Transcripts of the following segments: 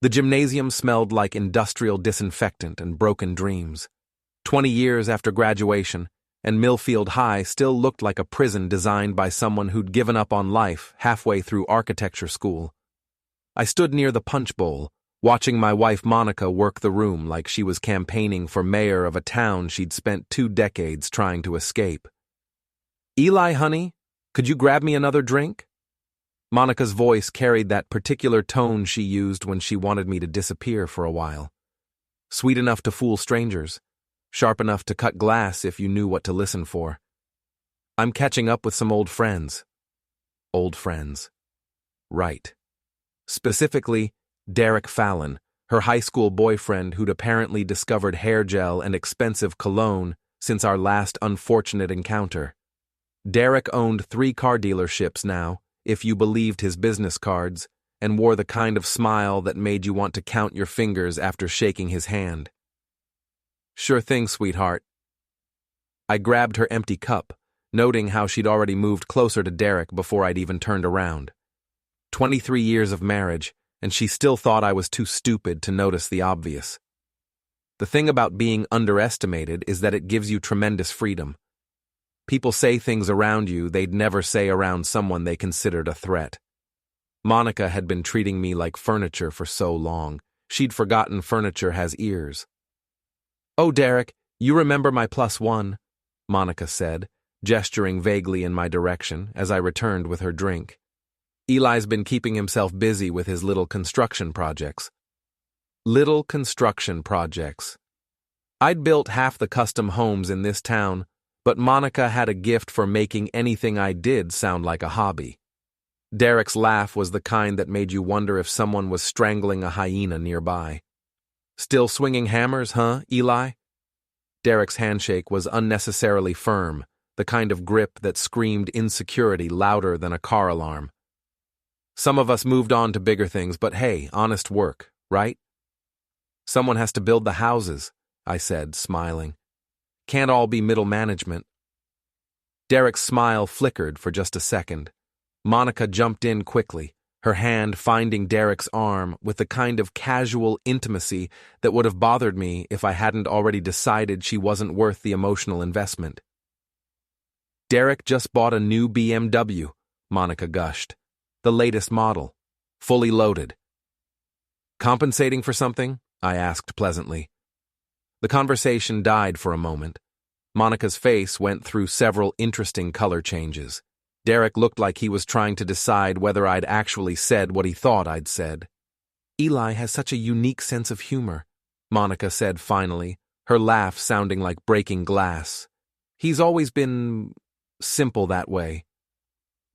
The gymnasium smelled like industrial disinfectant and broken dreams. 20 years after graduation, and Millfield High still looked like a prison designed by someone who'd given up on life halfway through architecture school. I stood near the punch bowl, watching my wife Monica work the room like she was campaigning for mayor of a town she'd spent 2 decades trying to escape. "Eli, honey, could you grab me another drink?" Monica's voice carried that particular tone she used when she wanted me to disappear for a while. Sweet enough to fool strangers, sharp enough to cut glass if you knew what to listen for. "I'm catching up with some old friends." Old friends. Right. Specifically, Derek Fallon, her high school boyfriend who'd apparently discovered hair gel and expensive cologne since our last unfortunate encounter. Derek owned 3 car dealerships now, if you believed his business cards, and wore the kind of smile that made you want to count your fingers after shaking his hand. "Sure thing, sweetheart." I grabbed her empty cup, noting how she'd already moved closer to Derek before I'd even turned around. 23 years of marriage, and she still thought I was too stupid to notice the obvious. The thing about being underestimated is that it gives you tremendous freedom. People say things around you they'd never say around someone they considered a threat. Monica had been treating me like furniture for so long, she'd forgotten furniture has ears. "Oh, Derek, you remember my +1, Monica said, gesturing vaguely in my direction as I returned with her drink. Eli's been keeping himself busy with his little construction projects. Little construction projects. I'd built half the custom homes in this town, but Monica had a gift for making anything I did sound like a hobby. Derek's laugh was the kind that made you wonder if someone was strangling a hyena nearby. "Still swinging hammers, huh, Eli?" Derek's handshake was unnecessarily firm, the kind of grip that screamed insecurity louder than a car alarm. "Some of us moved on to bigger things, but hey, honest work, right?" "Someone has to build the houses," I said, smiling. "Can't all be middle management." Derek's smile flickered for just a second. Monica jumped in quickly, her hand finding Derek's arm with the kind of casual intimacy that would have bothered me if I hadn't already decided she wasn't worth the emotional investment. "Derek just bought a new BMW," Monica gushed. "The latest model. Fully loaded." "Compensating for something?" I asked pleasantly. The conversation died for a moment. Monica's face went through several interesting color changes. Derek looked like he was trying to decide whether I'd actually said what he thought I'd said. "Eli has such a unique sense of humor," Monica said finally, her laugh sounding like breaking glass. "He's always been simple that way."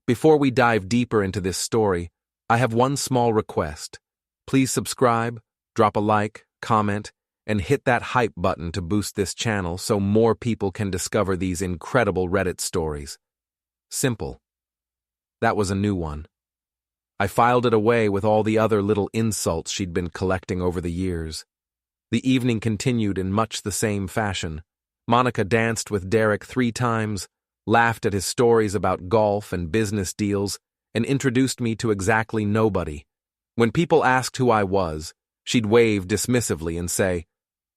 Before we dive deeper into this story, I have one small request. Please subscribe, drop a like, comment, and hit that hype button to boost this channel so more people can discover these incredible Reddit stories. Simple. That was a new one. I filed it away with all the other little insults she'd been collecting over the years. The evening continued in much the same fashion. Monica danced with Derek 3 times, laughed at his stories about golf and business deals, and introduced me to exactly nobody. When people asked who I was, she'd wave dismissively and say,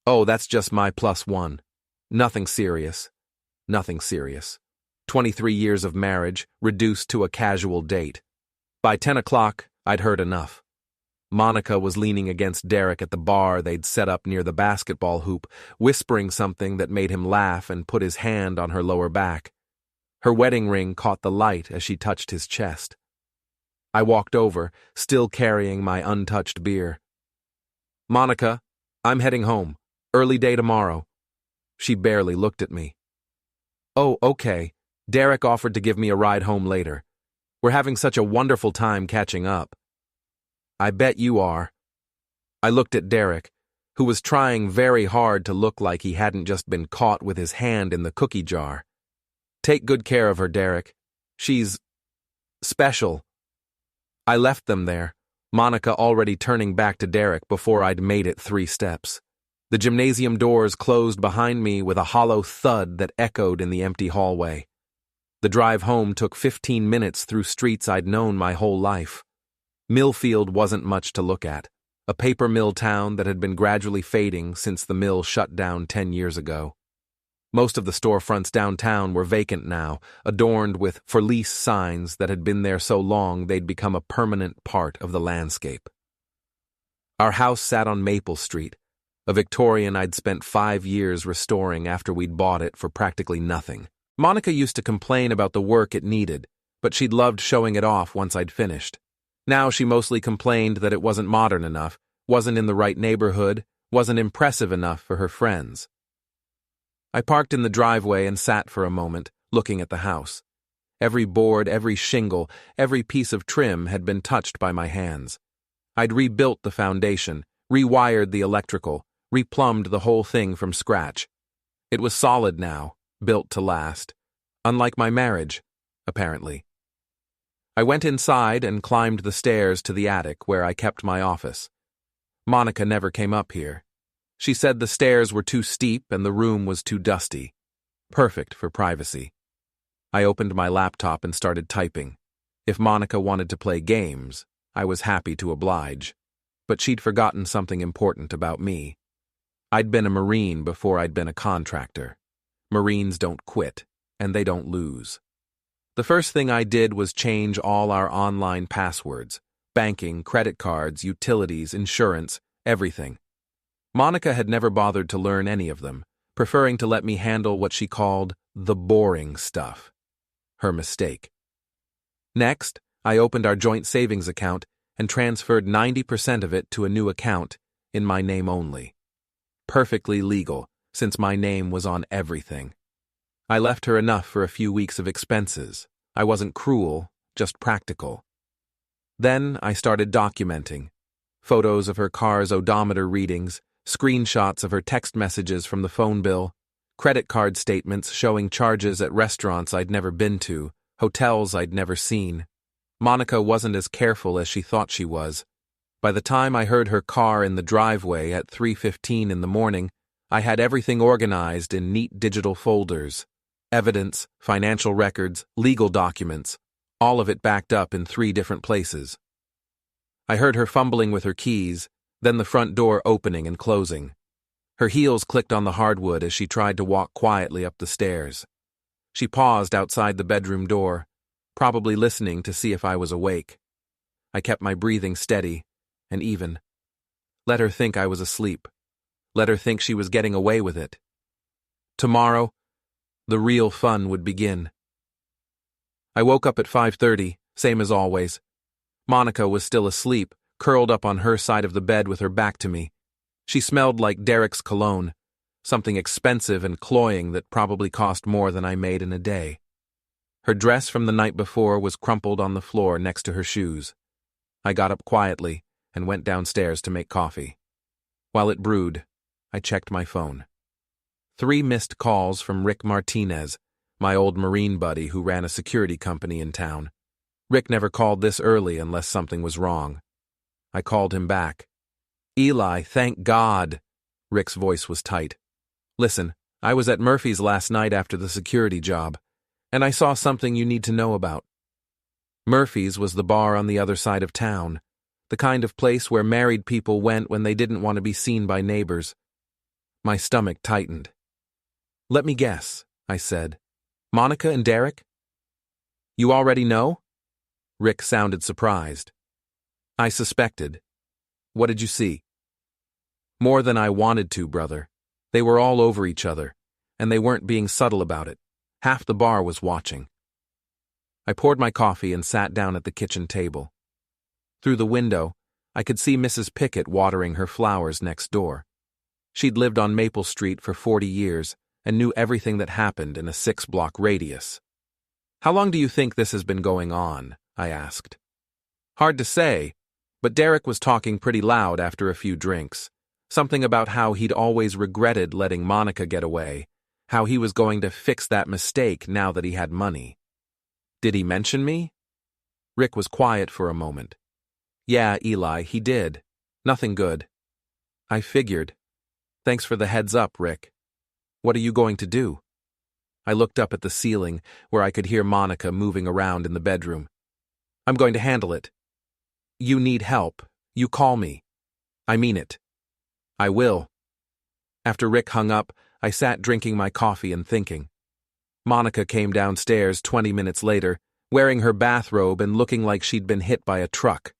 "Oh, that's just my +1. Nothing serious. Nothing serious." 23 years of marriage, reduced to a casual date. By 10 o'clock, I'd heard enough. Monica was leaning against Derek at the bar they'd set up near the basketball hoop, whispering something that made him laugh and put his hand on her lower back. Her wedding ring caught the light as she touched his chest. I walked over, still carrying my untouched beer. "Monica, I'm heading home. Early day tomorrow." She barely looked at me. "Oh, okay. Derek offered to give me a ride home later. We're having such a wonderful time catching up." "I bet you are." I looked at Derek, who was trying very hard to look like he hadn't just been caught with his hand in the cookie jar. "Take good care of her, Derek. She's special." I left them there, Monica already turning back to Derek before I'd made it 3 steps. The gymnasium doors closed behind me with a hollow thud that echoed in the empty hallway. The drive home took 15 minutes through streets I'd known my whole life. Millfield wasn't much to look at. a paper mill town that had been gradually fading since the mill shut down 10 years ago. Most of the storefronts downtown were vacant now, adorned with for lease signs that had been there so long they'd become a permanent part of the landscape. Our house sat on Maple Street, a Victorian I'd spent 5 years restoring after we'd bought it for practically nothing. Monica used to complain about the work it needed, but she'd loved showing it off once I'd finished. Now she mostly complained that it wasn't modern enough, wasn't in the right neighborhood, wasn't impressive enough for her friends. I parked in the driveway and sat for a moment, looking at the house. Every board, every shingle, every piece of trim had been touched by my hands. I'd rebuilt the foundation, rewired the electrical, replumbed the whole thing from scratch. It was solid now, built to last. Unlike my marriage, apparently. I went inside and climbed the stairs to the attic where I kept my office. Monica never came up here. She said the stairs were too steep and the room was too dusty. Perfect for privacy. I opened my laptop and started typing. If Monica wanted to play games, I was happy to oblige. But she'd forgotten something important about me. I'd been a Marine before I'd been a contractor. Marines don't quit, and they don't lose. The first thing I did was change all our online passwords. Banking, credit cards, utilities, insurance, everything. Monica had never bothered to learn any of them, preferring to let me handle what she called the boring stuff. Her mistake. Next, I opened our joint savings account and transferred 90% of it to a new account in my name only. Perfectly legal, since my name was on everything. I left her enough for a few weeks of expenses. I wasn't cruel, just practical. Then I started documenting. Photos of her car's odometer readings, screenshots of her text messages from the phone bill, credit card statements showing charges at restaurants I'd never been to, hotels I'd never seen. Monica wasn't as careful as she thought she was. By the time I heard her car in the driveway at 3:15 in the morning, I had everything organized in neat digital folders. Evidence, financial records, legal documents, all of it backed up in 3 different places. I heard her fumbling with her keys, then the front door opening and closing. Her heels clicked on the hardwood as she tried to walk quietly up the stairs. She paused outside the bedroom door, probably listening to see if I was awake. I kept my breathing steady and even. Let her think I was asleep. Let her think she was getting away with it. Tomorrow, the real fun would begin. I woke up at 5:30, same as always. Monica was still asleep, curled up on her side of the bed with her back to me. She smelled like Derek's cologne, something expensive and cloying that probably cost more than I made in a day. Her dress from the night before was crumpled on the floor next to her shoes. I got up quietly and went downstairs to make coffee. While it brewed, I checked my phone. 3 missed calls from Rick Martinez, my old Marine buddy who ran a security company in town. Rick never called this early unless something was wrong. I called him back. "Eli, thank God." Rick's voice was tight. "Listen, I was at Murphy's last night after the security job, and I saw something you need to know about." Murphy's was the bar on the other side of town, the kind of place where married people went when they didn't want to be seen by neighbors. My stomach tightened. "Let me guess," I said. "Monica and Derek?" "You already know?" Rick sounded surprised. "I suspected. What did you see?" "More than I wanted to, brother. They were all over each other, and they weren't being subtle about it. Half the bar was watching." I poured my coffee and sat down at the kitchen table. Through the window, I could see Mrs. Pickett watering her flowers next door. She'd lived on Maple Street for 40 years and knew everything that happened in a 6-block radius. "How long do you think this has been going on?" I asked. "Hard to say, but Derek was talking pretty loud after a few drinks. Something about how he'd always regretted letting Monica get away, how he was going to fix that mistake now that he had money." "Did he mention me?" Rick was quiet for a moment. "Yeah, Eli, he did. Nothing good." "I figured. Thanks for the heads up, Rick. What are you going to do?" I looked up at the ceiling, where I could hear Monica moving around in the bedroom. "I'm going to handle it. You need help. You call me." I mean it. I will. After Rick hung up, I sat drinking my coffee and thinking. Monica came downstairs 20 minutes later, wearing her bathrobe and looking like she'd been hit by a truck.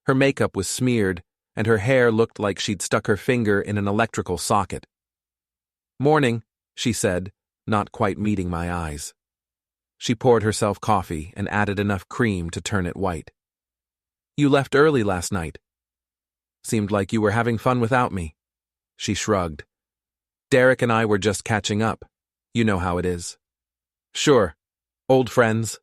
Her makeup was smeared, and her hair looked like she'd stuck her finger in an electrical socket. "Morning," she said, not quite meeting my eyes. She poured herself coffee and added enough cream to turn it white. "You left early last night. Seemed like you were having fun without me." She shrugged. "Derek and I were just catching up. You know how it is." "Sure. Old friends."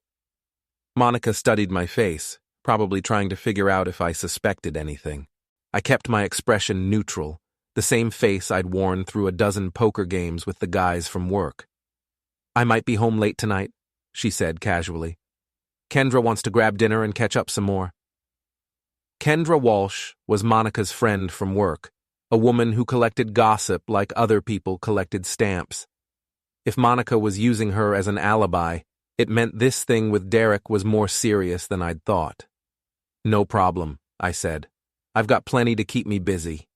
Monica studied my face, probably trying to figure out if I suspected anything. I kept my expression neutral, the same face I'd worn through a dozen poker games with the guys from work. "I might be home late tonight," she said casually. "Kendra wants to grab dinner and catch up some more." Kendra Walsh was Monica's friend from work, a woman who collected gossip like other people collected stamps. If Monica was using her as an alibi, it meant this thing with Derek was more serious than I'd thought. "No problem," I said. "I've got plenty to keep me busy."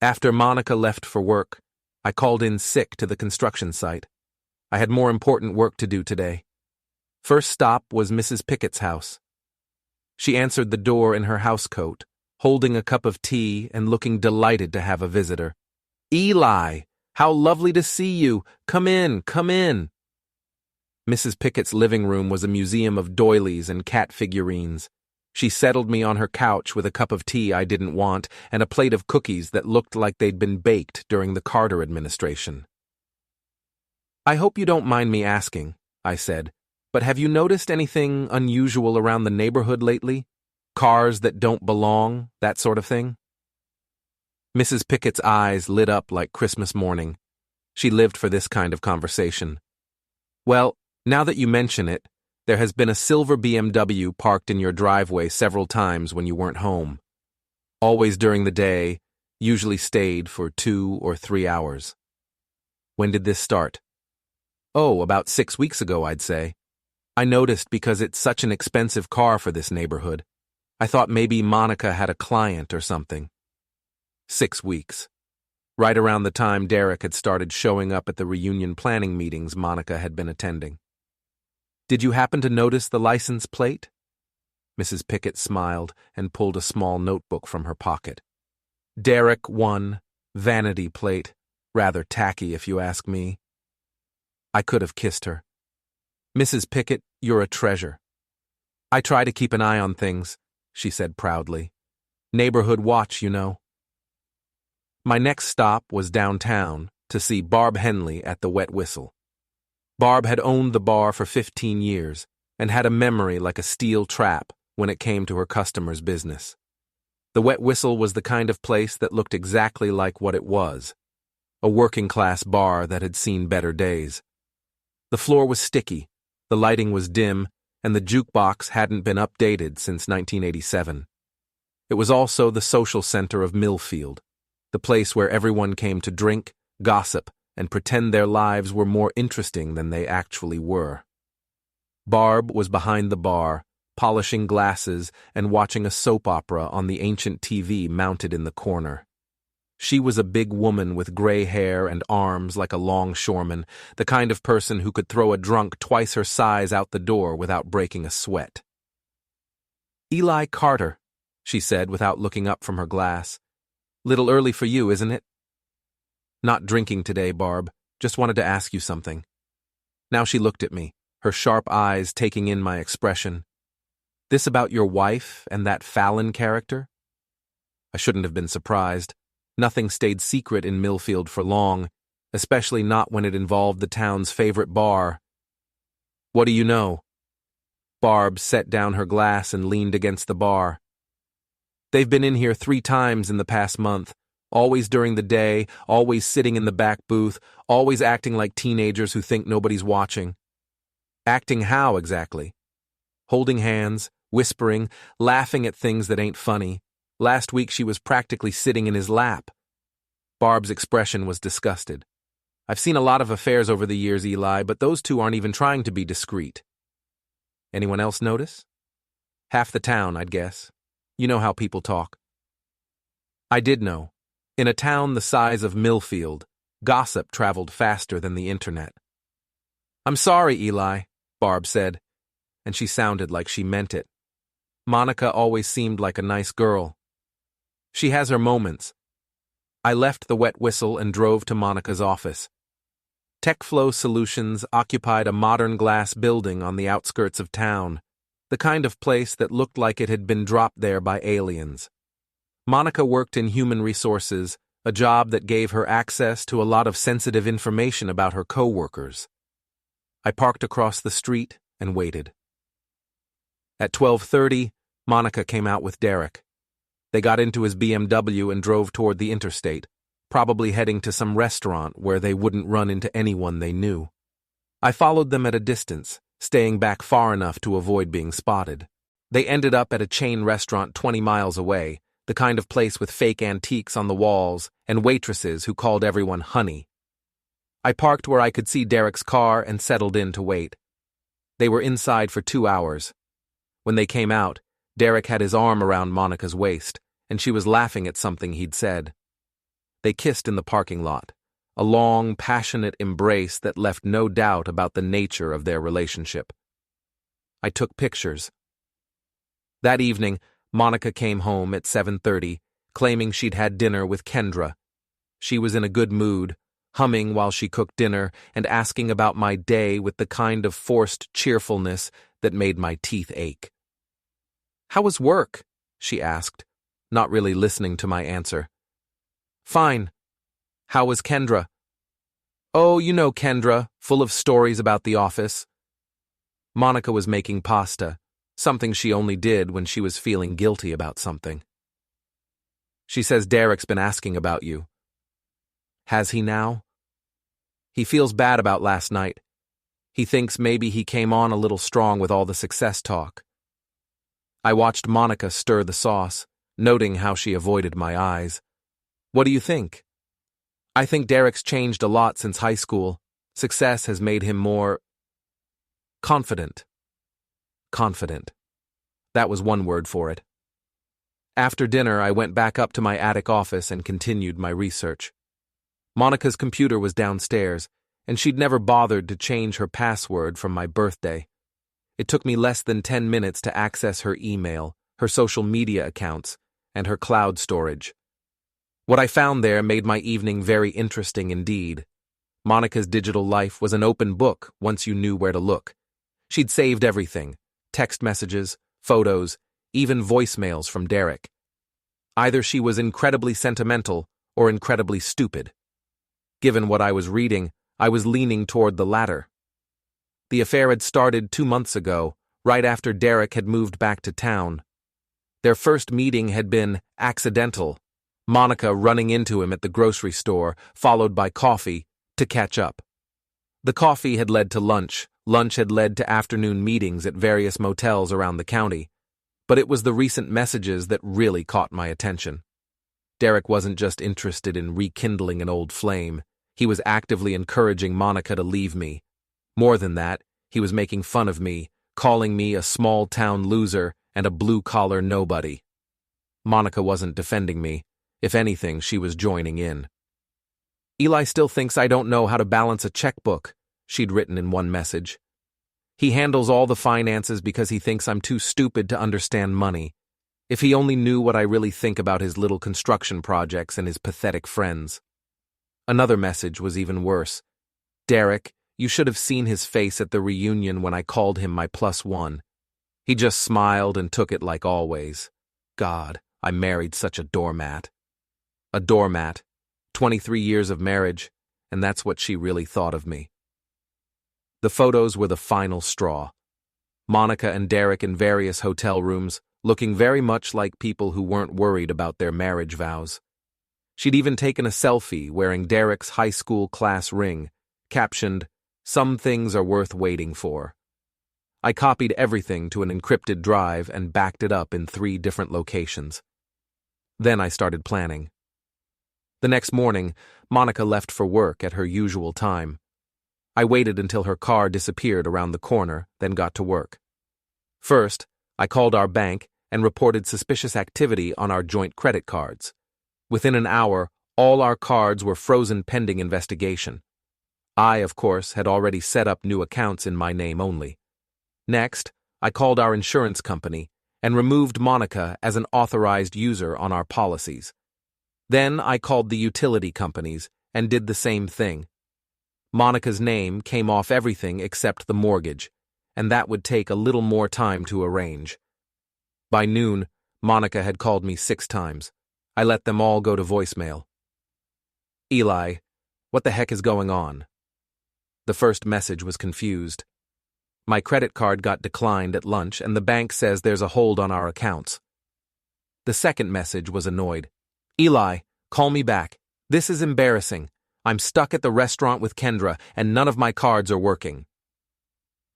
After Monica left for work, I called in sick to the construction site. I had more important work to do today. First stop was Mrs. Pickett's house. She answered the door in her housecoat, holding a cup of tea and looking delighted to have a visitor. "Eli, how lovely to see you! Come in, come in!" Mrs. Pickett's living room was a museum of doilies and cat figurines. She settled me on her couch with a cup of tea I didn't want and a plate of cookies that looked like they'd been baked during the Carter administration. "I hope you don't mind me asking," I said, "but have you noticed anything unusual around the neighborhood lately? Cars that don't belong, that sort of thing?" Mrs. Pickett's eyes lit up like Christmas morning. She lived for this kind of conversation. "Well, now that you mention it, there has been a silver BMW parked in your driveway several times when you weren't home. Always during the day, usually stayed for 2 or 3 hours. When did this start?" "Oh, about 6 weeks ago, I'd say. I noticed because it's such an expensive car for this neighborhood. I thought maybe Monica had a client or something." 6 weeks. Right around the time Derek had started showing up at the reunion planning meetings Monica had been attending. "Did you happen to notice the license plate?" Mrs. Pickett smiled and pulled a small notebook from her pocket. "Derek 1, vanity plate. Rather tacky, if you ask me." I could have kissed her. "Mrs. Pickett, you're a treasure." "I try to keep an eye on things," she said proudly. "Neighborhood watch, you know." My next stop was downtown to see Barb Henley at the Wet Whistle. Barb had owned the bar for 15 years and had a memory like a steel trap when it came to her customers' business. The Wet Whistle was the kind of place that looked exactly like what it was, a working-class bar that had seen better days. The floor was sticky, the lighting was dim, and the jukebox hadn't been updated since 1987. It was also the social center of Millfield, the place where everyone came to drink, gossip, and pretend their lives were more interesting than they actually were. Barb was behind the bar, polishing glasses and watching a soap opera on the ancient TV mounted in the corner. She was a big woman with gray hair and arms like a longshoreman, the kind of person who could throw a drunk twice her size out the door without breaking a sweat. "Eli Carter," she said without looking up from her glass. "Little early for you, isn't it?" "Not drinking today, Barb. Just wanted to ask you something." Now she looked at me, her sharp eyes taking in my expression. "This about your wife and that Fallon character?" I shouldn't have been surprised. Nothing stayed secret in Millfield for long, especially not when it involved the town's favorite bar. "What do you know?" Barb set down her glass and leaned against the bar. "They've been in here 3 times in the past month, always during the day, always sitting in the back booth, always acting like teenagers who think nobody's watching." "Acting how, exactly?" "Holding hands, whispering, laughing at things that ain't funny. Last week she was practically sitting in his lap." Barb's expression was disgusted. "I've seen a lot of affairs over the years, Eli, but those 2 aren't even trying to be discreet." "Anyone else notice?" "Half the town, I'd guess. You know how people talk." I did know. In a town the size of Millfield, gossip traveled faster than the internet. "I'm sorry, Eli," Barb said, and she sounded like she meant it. Monica always seemed like a nice girl. She has her moments. I left the wet whistle and drove to Monica's office. TechFlow Solutions occupied a modern glass building on the outskirts of town, the kind of place that looked like it had been dropped there by aliens. Monica worked in human resources, a job that gave her access to a lot of sensitive information about her coworkers. I parked across the street and waited. At 12:30, Monica came out with Derek. They got into his BMW and drove toward the interstate, probably heading to some restaurant where they wouldn't run into anyone they knew. I followed them at a distance, staying back far enough to avoid being spotted. They ended up at a chain restaurant 20 miles away, the kind of place with fake antiques on the walls and waitresses who called everyone honey. I parked where I could see Derek's car and settled in to wait. They were inside for 2 hours. When they came out, Derek had his arm around Monica's waist, and she was laughing at something he'd said. They kissed in the parking lot, a long, passionate embrace that left no doubt about the nature of their relationship. I took pictures. That evening, Monica came home at 7:30, claiming she'd had dinner with Kendra. She was in a good mood, humming while she cooked dinner and asking about my day with the kind of forced cheerfulness that made my teeth ache. "How was work?" she asked, not really listening to my answer. "Fine. How was Kendra?" "Oh, you know Kendra, full of stories about the office." Monica was making pasta, something she only did when she was feeling guilty about something. "She says Derek's been asking about you." "Has he now?" "He feels bad about last night. He thinks maybe he came on a little strong with all the success talk." I watched Monica stir the sauce, noting how she avoided my eyes. "What do you think?" "I think Derek's changed a lot since high school. Success has made him more confident." Confident. That was one word for it. After dinner, I went back up to my attic office and continued my research. Monica's computer was downstairs, and she'd never bothered to change her password from my birthday. It took me less than 10 minutes to access her email, her social media accounts, and her cloud storage. What I found there made my evening very interesting indeed. Monica's digital life was an open book once you knew where to look. She'd saved everything: text messages, photos, even voicemails from Derek. Either she was incredibly sentimental or incredibly stupid. Given what I was reading, I was leaning toward the latter. The affair had started 2 months ago, right after Derek had moved back to town. Their first meeting had been accidental, Monica running into him at the grocery store, followed by coffee, to catch up. The coffee had led to lunch. Lunch had led to afternoon meetings at various motels around the county. But it was the recent messages that really caught my attention. Derek wasn't just interested in rekindling an old flame. He was actively encouraging Monica to leave me. More than that, he was making fun of me, calling me a small-town loser and a blue-collar nobody. Monica wasn't defending me. If anything, she was joining in. "Eli still thinks I don't know how to balance a checkbook," she'd written in one message. "He handles all the finances because he thinks I'm too stupid to understand money. If he only knew what I really think about his little construction projects and his pathetic friends." Another message was even worse. "Derek, you should have seen his face at the reunion when I called him my +1. He just smiled and took it like always. God, I married such a doormat." A doormat, 23 years of marriage, and that's what she really thought of me. The photos were the final straw. Monica and Derek in various hotel rooms, looking very much like people who weren't worried about their marriage vows. She'd even taken a selfie wearing Derek's high school class ring, captioned, "Some things are worth waiting for." I copied everything to an encrypted drive and backed it up in 3 different locations. Then I started planning. The next morning, Monica left for work at her usual time. I waited until her car disappeared around the corner, then got to work. First, I called our bank and reported suspicious activity on our joint credit cards. Within an hour, all our cards were frozen pending investigation. I, of course, had already set up new accounts in my name only. Next, I called our insurance company and removed Monica as an authorized user on our policies. Then I called the utility companies and did the same thing. Monica's name came off everything except the mortgage, and that would take a little more time to arrange. By noon, Monica had called me 6 times. I let them all go to voicemail. Eli, what the heck is going on? The first message was confused. My credit card got declined at lunch and the bank says there's a hold on our accounts. The second message was annoyed. Eli, call me back. This is embarrassing. I'm stuck at the restaurant with Kendra and none of my cards are working.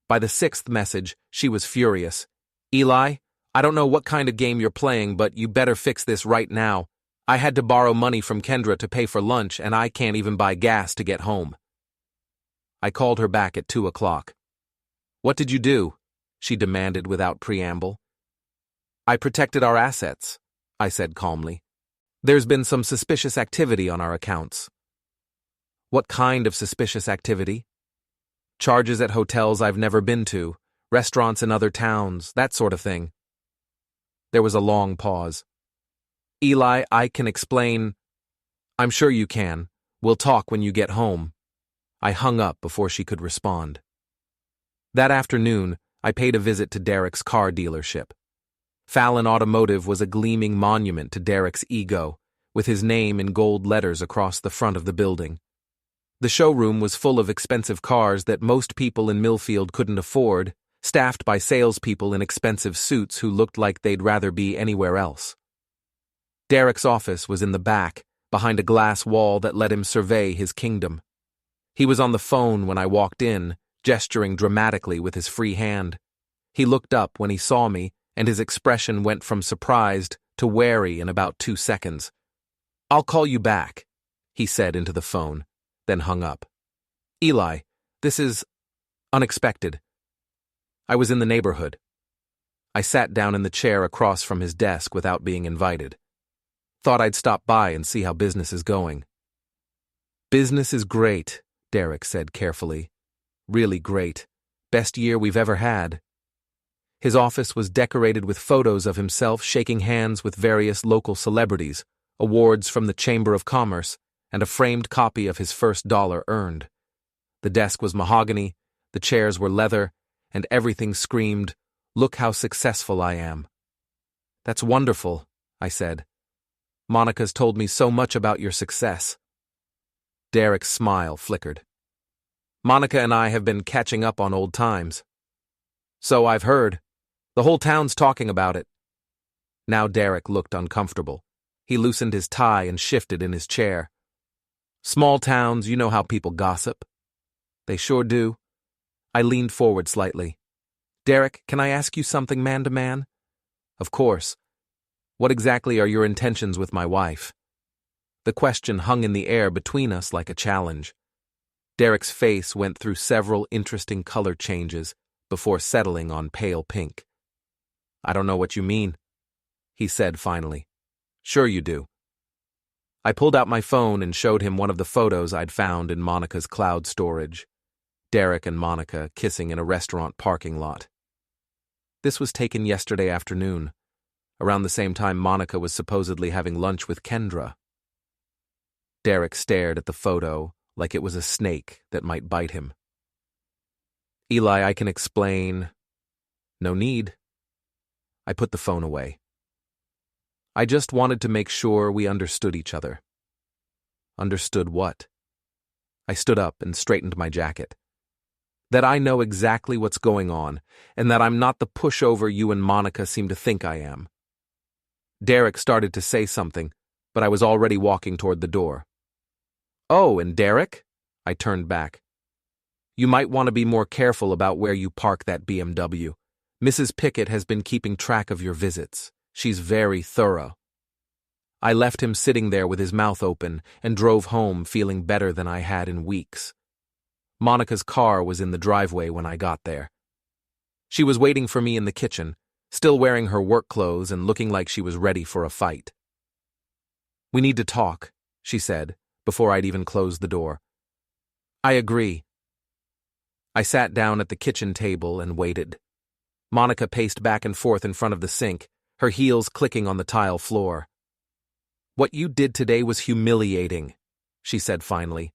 By the 6th message, she was furious. Eli, I don't know what kind of game you're playing, but you better fix this right now. I had to borrow money from Kendra to pay for lunch and I can't even buy gas to get home. I called her back at 2 o'clock. What did you do? She demanded without preamble. I protected our assets, I said calmly. There's been some suspicious activity on our accounts. What kind of suspicious activity? Charges at hotels I've never been to, restaurants in other towns, that sort of thing. There was a long pause. Eli, I can explain. I'm sure you can. We'll talk when you get home. I hung up before she could respond. That afternoon, I paid a visit to Derek's car dealership. Fallon Automotive was a gleaming monument to Derek's ego, with his name in gold letters across the front of the building. The showroom was full of expensive cars that most people in Millfield couldn't afford, staffed by salespeople in expensive suits who looked like they'd rather be anywhere else. Derek's office was in the back, behind a glass wall that let him survey his kingdom. He was on the phone when I walked in, gesturing dramatically with his free hand. He looked up when he saw me, and his expression went from surprised to wary in about 2 seconds. I'll call you back, he said into the phone, then hung up. Eli, this is unexpected. I was in the neighborhood. I sat down in the chair across from his desk without being invited. Thought I'd stop by and see how business is going. Business is great, Derek said carefully. Really great. Best year we've ever had. His office was decorated with photos of himself shaking hands with various local celebrities, awards from the Chamber of Commerce, and a framed copy of his first dollar earned. The desk was mahogany, the chairs were leather, and everything screamed, "Look how successful I am." That's wonderful, I said. Monica's told me so much about your success. Derek's smile flickered. Monica and I have been catching up on old times. So I've heard. The whole town's talking about it. Now Derek looked uncomfortable. He loosened his tie and shifted in his chair. Small towns, you know how people gossip. They sure do. I leaned forward slightly. Derek, can I ask you something man to man? Of course. What exactly are your intentions with my wife? The question hung in the air between us like a challenge. Derek's face went through several interesting color changes before settling on pale pink. I don't know what you mean, he said finally. Sure you do. I pulled out my phone and showed him one of the photos I'd found in Monica's cloud storage. Derek and Monica kissing in a restaurant parking lot. This was taken yesterday afternoon, around the same time Monica was supposedly having lunch with Kendra. Derek stared at the photo like it was a snake that might bite him. Eli, I can explain. No need. I put the phone away. I just wanted to make sure we understood each other. Understood what? I stood up and straightened my jacket. That I know exactly what's going on, and that I'm not the pushover you and Monica seem to think I am. Derek started to say something, but I was already walking toward the door. Oh, and Derek? I turned back. You might want to be more careful about where you park that BMW. Mrs. Pickett has been keeping track of your visits. She's very thorough. I left him sitting there with his mouth open and drove home feeling better than I had in weeks. Monica's car was in the driveway when I got there. She was waiting for me in the kitchen, still wearing her work clothes and looking like she was ready for a fight. We need to talk, she said, before I'd even closed the door. I agree. I sat down at the kitchen table and waited. Monica paced back and forth in front of the sink, her heels clicking on the tile floor. What you did today was humiliating, she said finally.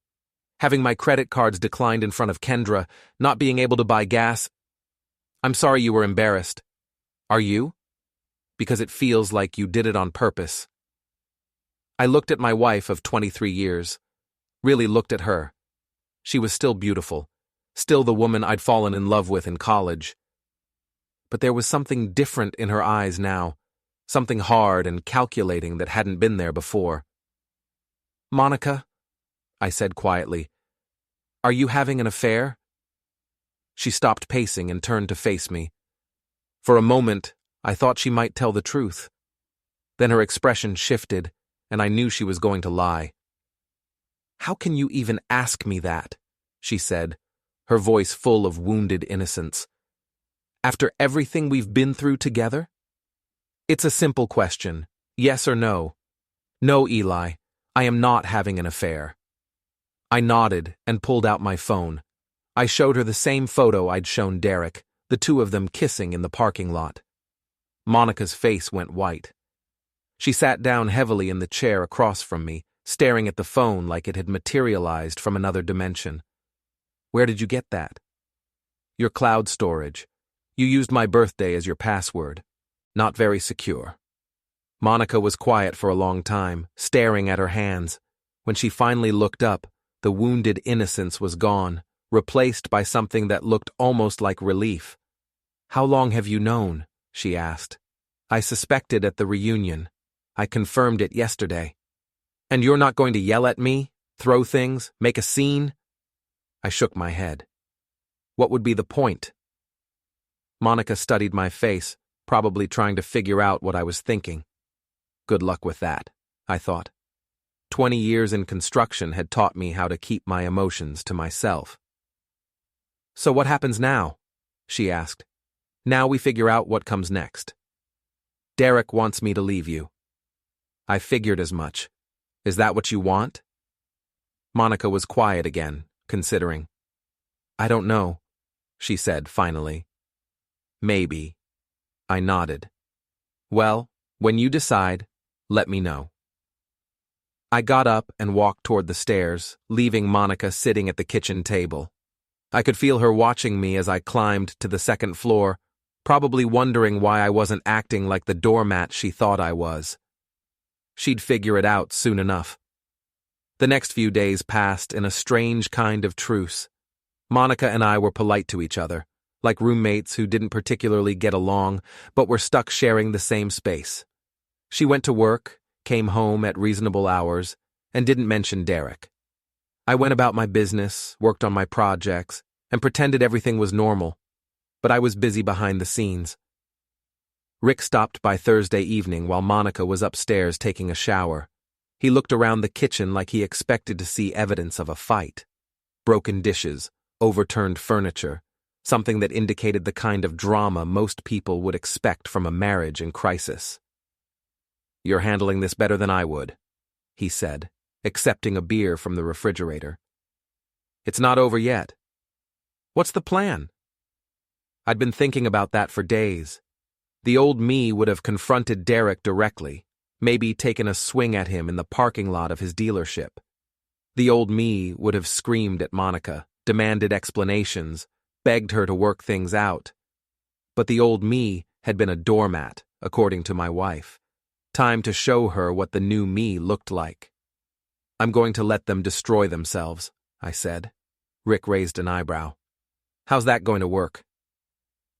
Having my credit cards declined in front of Kendra, not being able to buy gas. I'm sorry you were embarrassed. Are you? Because it feels like you did it on purpose. I looked at my wife of 23 years. Really looked at her. She was still beautiful, still the woman I'd fallen in love with in college. But there was something different in her eyes now, something hard and calculating that hadn't been there before. Monica, I said quietly, are you having an affair? She stopped pacing and turned to face me. For a moment, I thought she might tell the truth. Then her expression shifted, and I knew she was going to lie. How can you even ask me that? She said, her voice full of wounded innocence. After everything we've been through together? It's a simple question, yes or no. No, Eli, I am not having an affair. I nodded and pulled out my phone. I showed her the same photo I'd shown Derek, the two of them kissing in the parking lot. Monica's face went white. She sat down heavily in the chair across from me, staring at the phone like it had materialized from another dimension. Where did you get that? Your cloud storage. You used my birthday as your password. Not very secure. Monica was quiet for a long time, staring at her hands. When she finally looked up, the wounded innocence was gone, replaced by something that looked almost like relief. How long have you known? She asked. I suspected at the reunion. I confirmed it yesterday. And you're not going to yell at me, throw things, make a scene? I shook my head. What would be the point? Monica studied my face, probably trying to figure out what I was thinking. Good luck with that, I thought. 20 years in construction had taught me how to keep my emotions to myself. So what happens now? She asked. Now we figure out what comes next. Derek wants me to leave you. I figured as much. Is that what you want? Monica was quiet again, considering. I don't know, she said finally. Maybe. I nodded. Well, when you decide, let me know. I got up and walked toward the stairs, leaving Monica sitting at the kitchen table. I could feel her watching me as I climbed to the second floor, probably wondering why I wasn't acting like the doormat she thought I was. She'd figure it out soon enough. The next few days passed in a strange kind of truce. Monica and I were polite to each other, like roommates who didn't particularly get along, but were stuck sharing the same space. She went to work, came home at reasonable hours, and didn't mention Derek. I went about my business, worked on my projects, and pretended everything was normal, but I was busy behind the scenes. Rick stopped by Thursday evening while Monica was upstairs taking a shower. He looked around the kitchen like he expected to see evidence of a fight. Broken dishes, overturned furniture, something that indicated the kind of drama most people would expect from a marriage in crisis. You're handling this better than I would, he said, accepting a beer from the refrigerator. It's not over yet. What's the plan? I'd been thinking about that for days. The old me would have confronted Derek directly, maybe taken a swing at him in the parking lot of his dealership. The old me would have screamed at Monica, demanded explanations, begged her to work things out. But the old me had been a doormat, according to my wife. Time to show her what the new me looked like. I'm going to let them destroy themselves, I said. Rick raised an eyebrow. How's that going to work?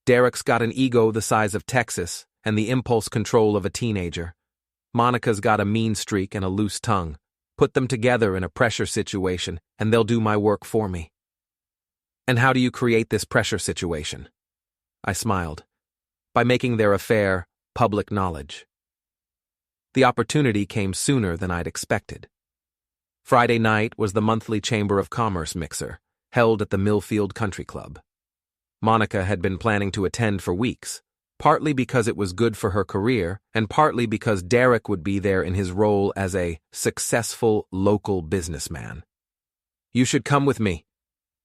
Derek's got an ego the size of Texas and the impulse control of a teenager. Monica's got a mean streak and a loose tongue. Put them together in a pressure situation, and they'll do my work for me. And how do you create this pressure situation? I smiled. By making their affair public knowledge. The opportunity came sooner than I'd expected. Friday night was the monthly Chamber of Commerce mixer, held at the Millfield Country Club. Monica had been planning to attend for weeks, partly because it was good for her career, and partly because Derek would be there in his role as a successful local businessman. "You should come with me,"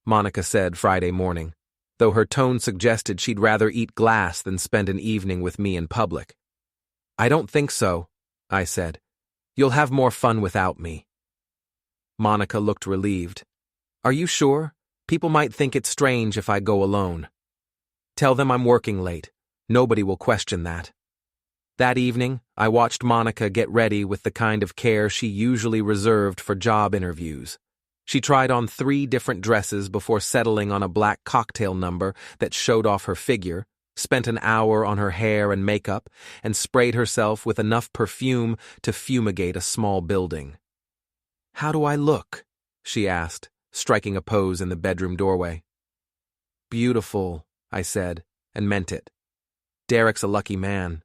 Monica said Friday morning, though her tone suggested she'd rather eat glass than spend an evening with me in public. "I don't think so," I said. "You'll have more fun without me." Monica looked relieved. "Are you sure? People might think it's strange if I go alone." "Tell them I'm working late. Nobody will question that." That evening, I watched Monica get ready with the kind of care she usually reserved for job interviews. She tried on 3 different dresses before settling on a black cocktail number that showed off her figure, spent an hour on her hair and makeup, and sprayed herself with enough perfume to fumigate a small building. "How do I look?" she asked, striking a pose in the bedroom doorway. "Beautiful," I said, and meant it. "Derek's a lucky man."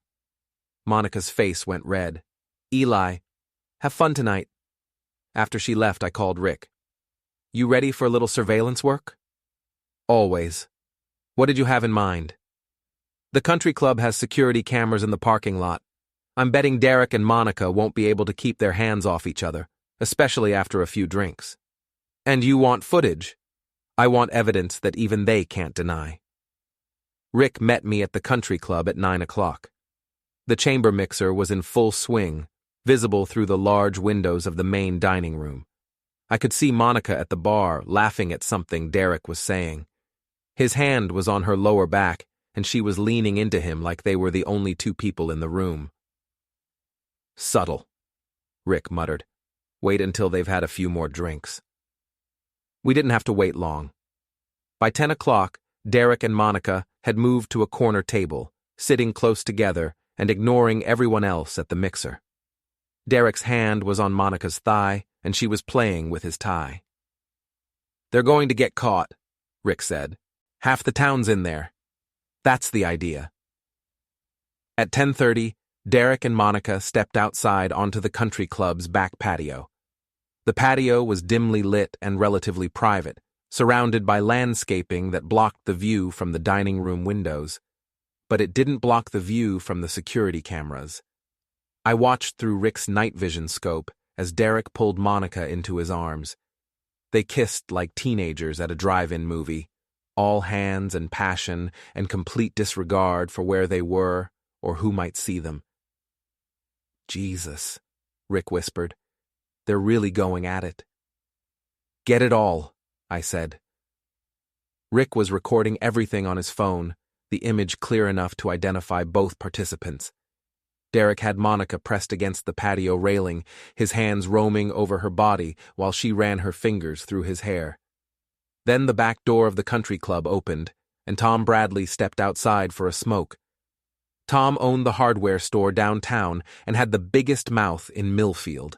Monica's face went red. "Eli, have fun tonight." After she left, I called Rick. "You ready for a little surveillance work?" "Always. What did you have in mind?" "The country club has security cameras in the parking lot. I'm betting Derek and Monica won't be able to keep their hands off each other, especially after a few drinks." "And you want footage?" "I want evidence that even they can't deny." Rick met me at the country club at 9 o'clock. The chamber mixer was in full swing, visible through the large windows of the main dining room. I could see Monica at the bar laughing at something Derek was saying. His hand was on her lower back, and she was leaning into him like they were the only 2 people in the room. "Subtle," Rick muttered. "Wait until they've had a few more drinks." We didn't have to wait long. By 10 o'clock, Derek and Monica had moved to a corner table, sitting close together and ignoring everyone else at the mixer. Derek's hand was on Monica's thigh, and she was playing with his tie. "They're going to get caught," Rick said. "Half the town's in there. That's the idea." At 10:30, Derek and Monica stepped outside onto the country club's back patio. The patio was dimly lit and relatively private, surrounded by landscaping that blocked the view from the dining room windows. But it didn't block the view from the security cameras. I watched through Rick's night vision scope as Derek pulled Monica into his arms. They kissed like teenagers at a drive-in movie, all hands and passion and complete disregard for where they were or who might see them. "Jesus," Rick whispered. "They're really going at it." "Get it all," I said. Rick was recording everything on his phone, the image clear enough to identify both participants. Derek had Monica pressed against the patio railing, his hands roaming over her body while she ran her fingers through his hair. Then the back door of the country club opened, and Tom Bradley stepped outside for a smoke. Tom owned the hardware store downtown and had the biggest mouth in Millfield.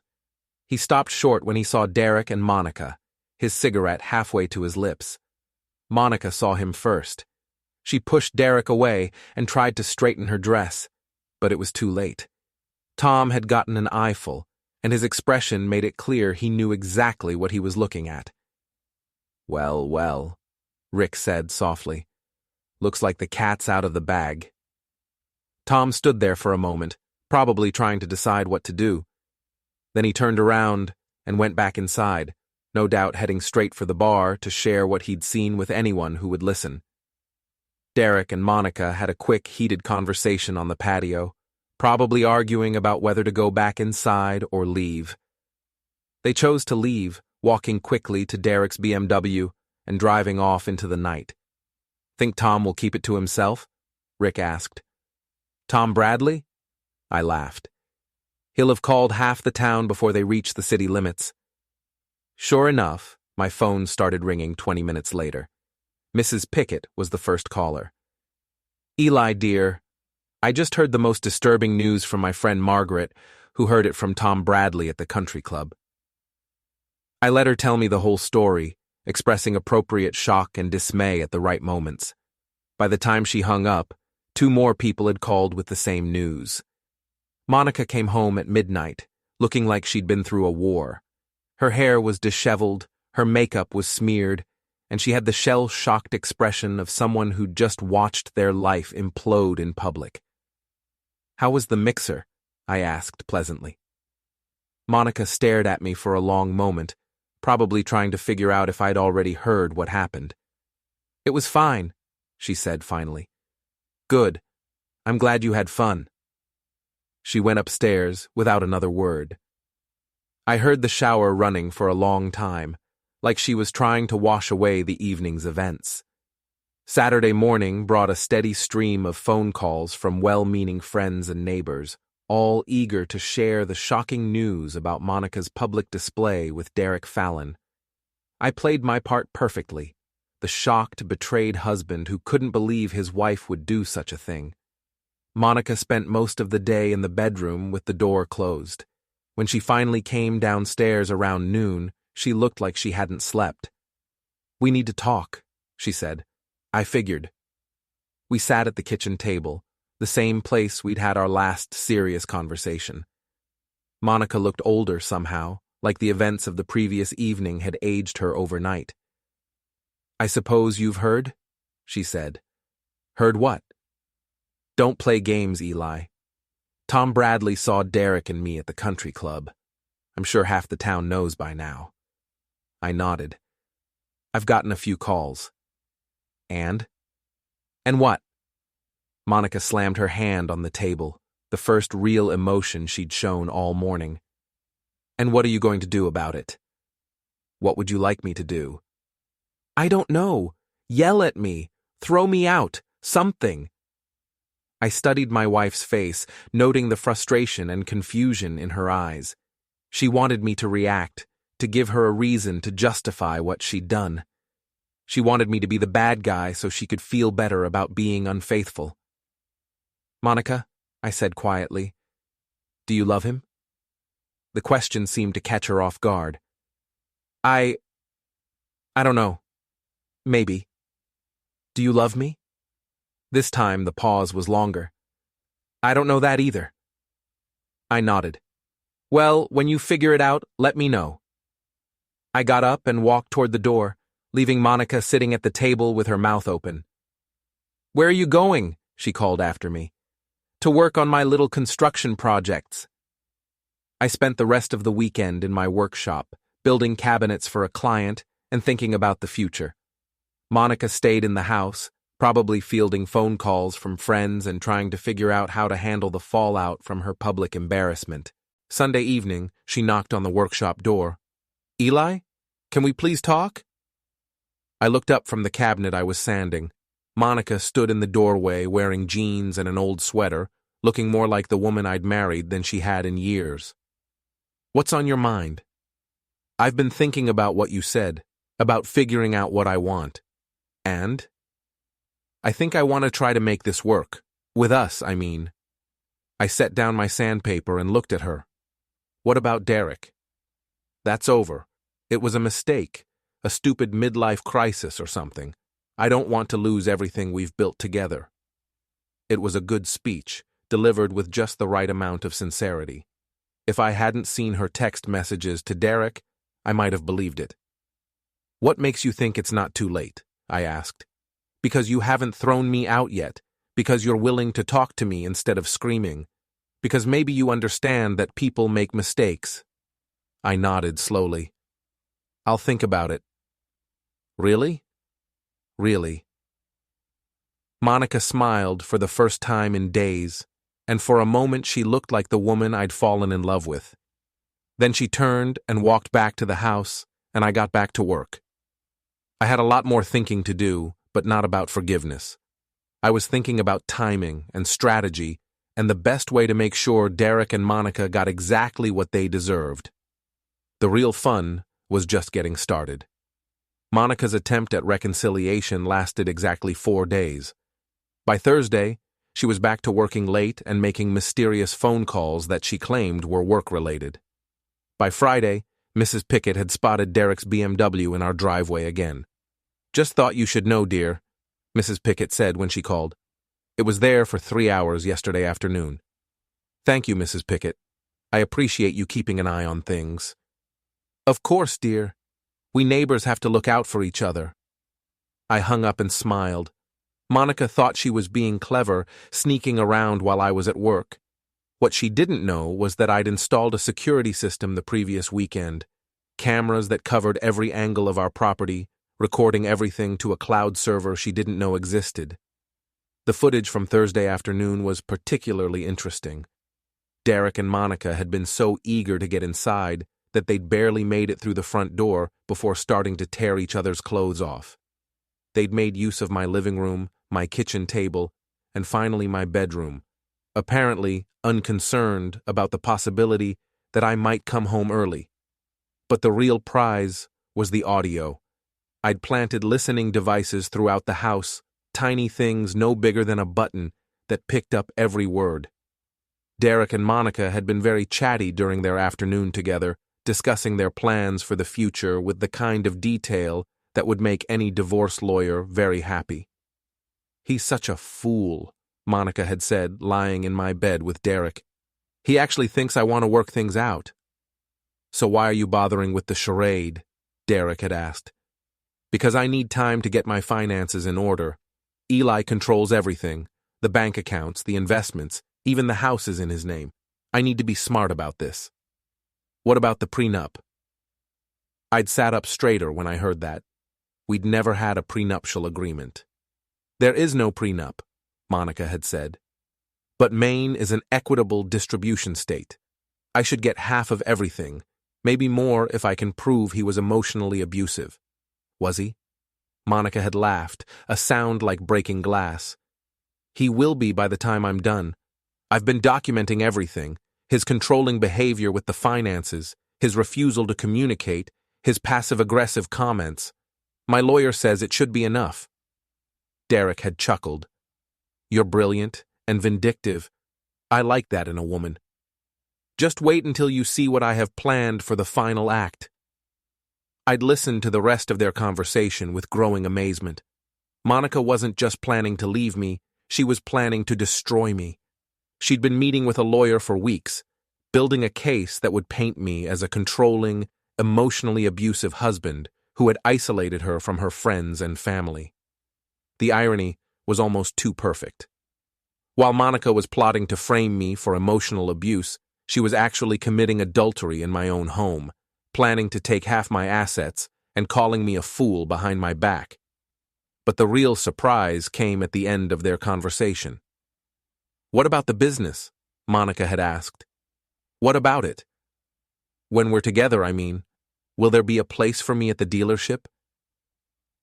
He stopped short when he saw Derek and Monica, his cigarette halfway to his lips. Monica saw him first. She pushed Derek away and tried to straighten her dress, but it was too late. Tom had gotten an eyeful, and his expression made it clear he knew exactly what he was looking at. "Well, well," Rick said softly. "Looks like the cat's out of the bag." Tom stood there for a moment, probably trying to decide what to do. Then he turned around and went back inside, no doubt heading straight for the bar to share what he'd seen with anyone who would listen. Derek and Monica had a quick, heated conversation on the patio, probably arguing about whether to go back inside or leave. They chose to leave, walking quickly to Derek's BMW and driving off into the night. "Think Tom will keep it to himself?" Rick asked. "Tom Bradley?" I laughed. "He'll have called half the town before they reach the city limits." Sure enough, my phone started ringing 20 minutes later. Mrs. Pickett was the first caller. "Eli, dear, I just heard the most disturbing news from my friend Margaret, who heard it from Tom Bradley at the country club." I let her tell me the whole story, expressing appropriate shock and dismay at the right moments. By the time she hung up, 2 more people had called with the same news. Monica came home at midnight, looking like she'd been through a war. Her hair was disheveled, her makeup was smeared, and she had the shell-shocked expression of someone who'd just watched their life implode in public. "How was the mixer?" I asked pleasantly. Monica stared at me for a long moment, probably trying to figure out if I'd already heard what happened. "It was fine," she said finally. "Good. I'm glad you had fun." She went upstairs without another word. I heard the shower running for a long time, like she was trying to wash away the evening's events. Saturday morning brought a steady stream of phone calls from well-meaning friends and neighbors, all eager to share the shocking news about Monica's public display with Derek Fallon. I played my part perfectly, the shocked, betrayed husband who couldn't believe his wife would do such a thing. Monica spent most of the day in the bedroom with the door closed. When she finally came downstairs around noon, she looked like she hadn't slept. "We need to talk," she said. I figured. We sat at the kitchen table, the same place we'd had our last serious conversation. Monica looked older somehow, like the events of the previous evening had aged her overnight. "I suppose you've heard?" she said. "Heard what?" "Don't play games, Eli. Tom Bradley saw Derek and me at the country club. I'm sure half the town knows by now." I nodded. "I've gotten a few calls." "And?" "And what?" Monica slammed her hand on the table, the first real emotion she'd shown all morning. "And what are you going to do about it?" "What would you like me to do?" "I don't know. Yell at me. Throw me out. Something." I studied my wife's face, noting the frustration and confusion in her eyes. She wanted me to react, to give her a reason to justify what she'd done. She wanted me to be the bad guy so she could feel better about being unfaithful. "Monica," I said quietly, "do you love him?" The question seemed to catch her off guard. I don't know. Maybe. "Do you love me?" This time the pause was longer. "I don't know that either." I nodded. "Well, when you figure it out, let me know." I got up and walked toward the door, leaving Monica sitting at the table with her mouth open. "Where are you going?" she called after me. "To work on my little construction projects." I spent the rest of the weekend in my workshop, building cabinets for a client and thinking about the future. Monica stayed in the house, probably fielding phone calls from friends and trying to figure out how to handle the fallout from her public embarrassment. Sunday evening, she knocked on the workshop door. "Eli, can we please talk?" I looked up from the cabinet I was sanding. Monica stood in the doorway wearing jeans and an old sweater, looking more like the woman I'd married than she had in years. "What's on your mind?" "I've been thinking about what you said, about figuring out what I want. And I think I want to try to make this work. With us, I mean." I set down my sandpaper and looked at her. "What about Derek?" "That's over. It was a mistake, a stupid midlife crisis or something. I don't want to lose everything we've built together." It was a good speech, delivered with just the right amount of sincerity. If I hadn't seen her text messages to Derek, I might have believed it. "What makes you think it's not too late?" I asked. "Because you haven't thrown me out yet, because you're willing to talk to me instead of screaming, because maybe you understand that people make mistakes." I nodded slowly. "I'll think about it." "Really?" "Really." Monica smiled for the first time in days, and for a moment she looked like the woman I'd fallen in love with. Then she turned and walked back to the house, and I got back to work. I had a lot more thinking to do, but not about forgiveness. I was thinking about timing and strategy and the best way to make sure Derek and Monica got exactly what they deserved. The real fun was just getting started. Monica's attempt at reconciliation lasted exactly 4 days. By Thursday, she was back to working late and making mysterious phone calls that she claimed were work-related. By Friday, Mrs. Pickett had spotted Derek's BMW in our driveway again. "Just thought you should know, dear," Mrs. Pickett said when she called. "It was there for 3 hours yesterday afternoon." "Thank you, Mrs. Pickett. I appreciate you keeping an eye on things." "Of course, dear. We neighbors have to look out for each other. I hung up and smiled. Monica thought she was being clever, sneaking around while I was at work. What she didn't know was that I'd installed a security system the previous weekend. Cameras that covered every angle of our property, recording everything to a cloud server she didn't know existed. The footage from Thursday afternoon was particularly interesting. Derek and Monica had been so eager to get inside that they'd barely made it through the front door before starting to tear each other's clothes off. They'd made use of my living room, my kitchen table, and finally my bedroom, apparently unconcerned about the possibility that I might come home early. But the real prize was the audio. I'd planted listening devices throughout the house, tiny things no bigger than a button that picked up every word. Derek and Monica had been very chatty during their afternoon together, discussing their plans for the future with the kind of detail that would make any divorce lawyer very happy. "He's such a fool," Monica had said, lying in my bed with Derek. "He actually thinks I want to work things out." "So why are you bothering with the charade?" Derek had asked. "Because I need time to get my finances in order. Eli controls everything, the bank accounts, the investments, even the house is in his name. I need to be smart about this." "What about the prenup?" I'd sat up straighter when I heard that. We'd never had a prenuptial agreement. "There is no prenup," Monica had said. "But Maine is an equitable distribution state. I should get half of everything, maybe more if I can prove he was emotionally abusive." "Was he?" Monica had laughed, a sound like breaking glass. "He will be by the time I'm done. I've been documenting everything, his controlling behavior with the finances, his refusal to communicate, his passive-aggressive comments. My lawyer says it should be enough." Derek had chuckled. "You're brilliant and vindictive. I like that in a woman. Just wait until you see what I have planned for the final act." I'd listened to the rest of their conversation with growing amazement. Monica wasn't just planning to leave me, she was planning to destroy me. She'd been meeting with a lawyer for weeks, building a case that would paint me as a controlling, emotionally abusive husband who had isolated her from her friends and family. The irony was almost too perfect. While Monica was plotting to frame me for emotional abuse, she was actually committing adultery in my own home, planning to take half my assets and calling me a fool behind my back. But the real surprise came at the end of their conversation. "What about the business?" Monica had asked. "What about it? When we're together, I mean. Will there be a place for me at the dealership?"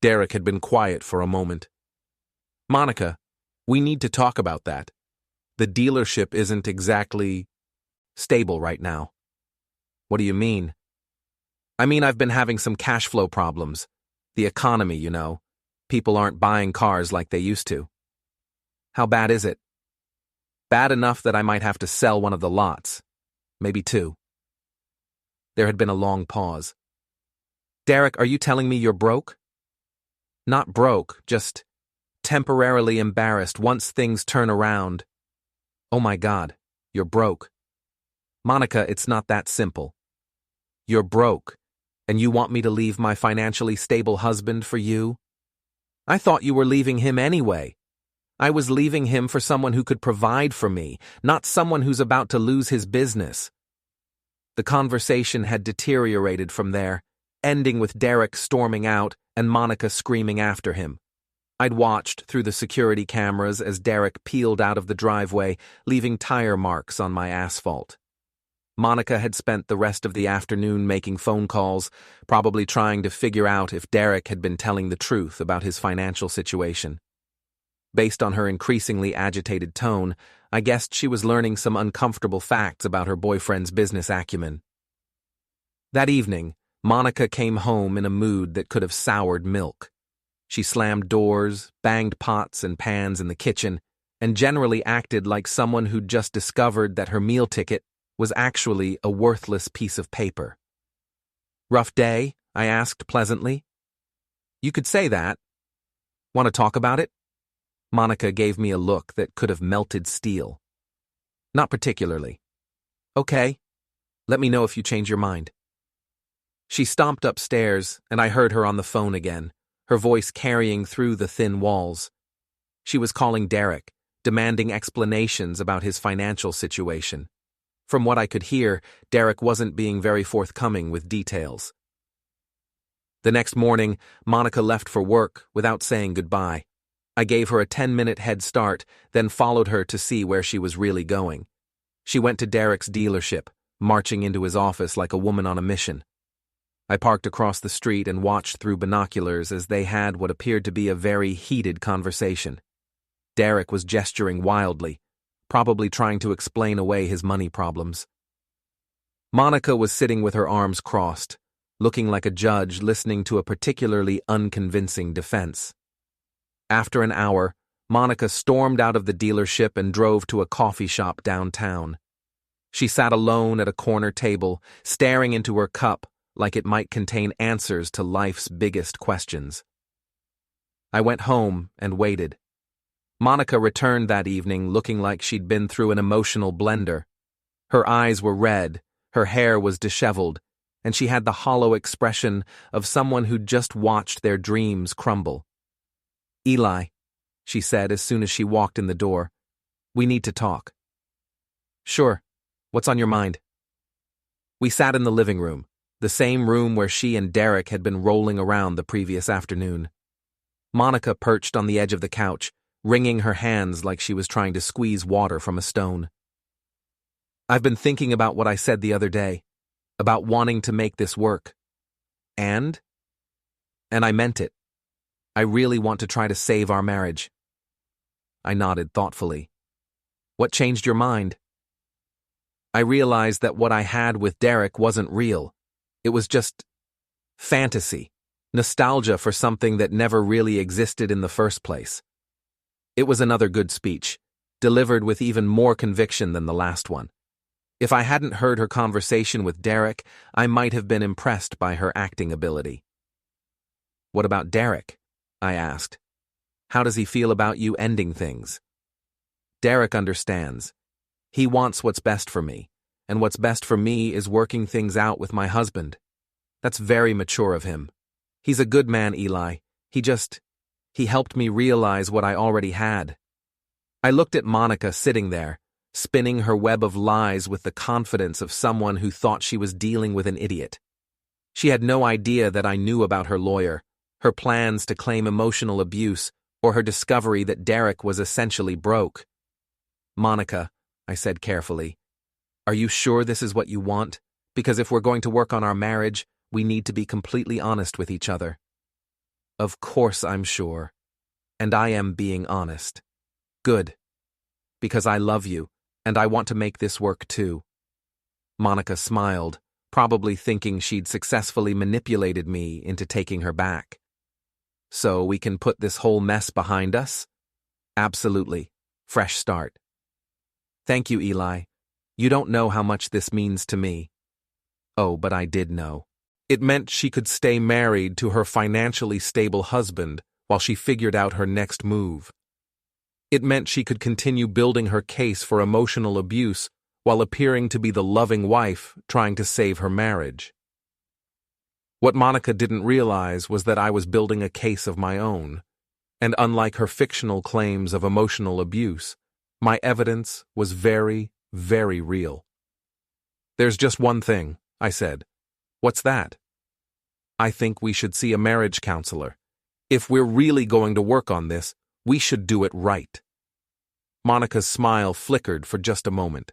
Derek had been quiet for a moment. "Monica, we need to talk about that. The dealership isn't exactly stable right now." "What do you mean?" "I mean, I've been having some cash flow problems. The economy, you know. People aren't buying cars like they used to." "How bad is it?" "Bad enough that I might have to sell one of the lots. Maybe two." There had been a long pause. "Derek, are you telling me you're broke?" "Not broke, just temporarily embarrassed once things turn around." "Oh my God, you're broke." "Monica, it's not that simple. You're broke, and you want me to leave my financially stable husband for you? I thought you were leaving him anyway. I was leaving him for someone who could provide for me, not someone who's about to lose his business." The conversation had deteriorated from there, ending with Derek storming out and Monica screaming after him. I'd watched through the security cameras as Derek peeled out of the driveway, leaving tire marks on my asphalt. Monica had spent the rest of the afternoon making phone calls, probably trying to figure out if Derek had been telling the truth about his financial situation. Based on her increasingly agitated tone, I guessed she was learning some uncomfortable facts about her boyfriend's business acumen. That evening, Monica came home in a mood that could have soured milk. She slammed doors, banged pots and pans in the kitchen, and generally acted like someone who'd just discovered that her meal ticket was actually a worthless piece of paper. "Rough day?" I asked pleasantly. "You could say that. Want to talk about it?" Monica gave me a look that could have melted steel. "Not particularly." "Okay. Let me know if you change your mind." She stomped upstairs, and I heard her on the phone again, her voice carrying through the thin walls. She was calling Derek, demanding explanations about his financial situation. From what I could hear, Derek wasn't being very forthcoming with details. The next morning, Monica left for work without saying goodbye. I gave her a 10-minute head start, then followed her to see where she was really going. She went to Derek's dealership, marching into his office like a woman on a mission. I parked across the street and watched through binoculars as they had what appeared to be a very heated conversation. Derek was gesturing wildly, probably trying to explain away his money problems. Monica was sitting with her arms crossed, looking like a judge listening to a particularly unconvincing defense. After an hour, Monica stormed out of the dealership and drove to a coffee shop downtown. She sat alone at a corner table, staring into her cup like it might contain answers to life's biggest questions. I went home and waited. Monica returned that evening looking like she'd been through an emotional blender. Her eyes were red, her hair was disheveled, and she had the hollow expression of someone who'd just watched their dreams crumble. "Eli," she said as soon as she walked in the door, "we need to talk." "Sure. What's on your mind?" We sat in the living room, the same room where she and Derek had been rolling around the previous afternoon. Monica perched on the edge of the couch, wringing her hands like she was trying to squeeze water from a stone. "I've been thinking about what I said the other day, about wanting to make this work. And I meant it. I really want to try to save our marriage." I nodded thoughtfully. "What changed your mind?" "I realized that what I had with Derek wasn't real. It was just fantasy, nostalgia for something that never really existed in the first place." It was another good speech, delivered with even more conviction than the last one. If I hadn't heard her conversation with Derek, I might have been impressed by her acting ability. "What about Derek?" I asked. "How does he feel about you ending things?" "Derek understands. He wants what's best for me, and what's best for me is working things out with my husband. That's very mature of him. He's a good man, Eli. He helped me realize what I already had." I looked at Monica sitting there, spinning her web of lies with the confidence of someone who thought she was dealing with an idiot. She had no idea that I knew about her lawyer, her plans to claim emotional abuse, or her discovery that Derek was essentially broke. "Monica," I said carefully, "are you sure this is what you want? Because if we're going to work on our marriage, we need to be completely honest with each other." "Of course I'm sure. And I am being honest." "Good. Because I love you, and I want to make this work too." Monica smiled, probably thinking she'd successfully manipulated me into taking her back. "So we can put this whole mess behind us?" "Absolutely. Fresh start." "Thank you, Eli. You don't know how much this means to me." Oh, but I did know. It meant she could stay married to her financially stable husband while she figured out her next move. It meant she could continue building her case for emotional abuse while appearing to be the loving wife trying to save her marriage. What Monica didn't realize was that I was building a case of my own, and unlike her fictional claims of emotional abuse, my evidence was very, very real. "There's just one thing," I said. "What's that?" "I think we should see a marriage counselor. If we're really going to work on this, we should do it right." Monica's smile flickered for just a moment.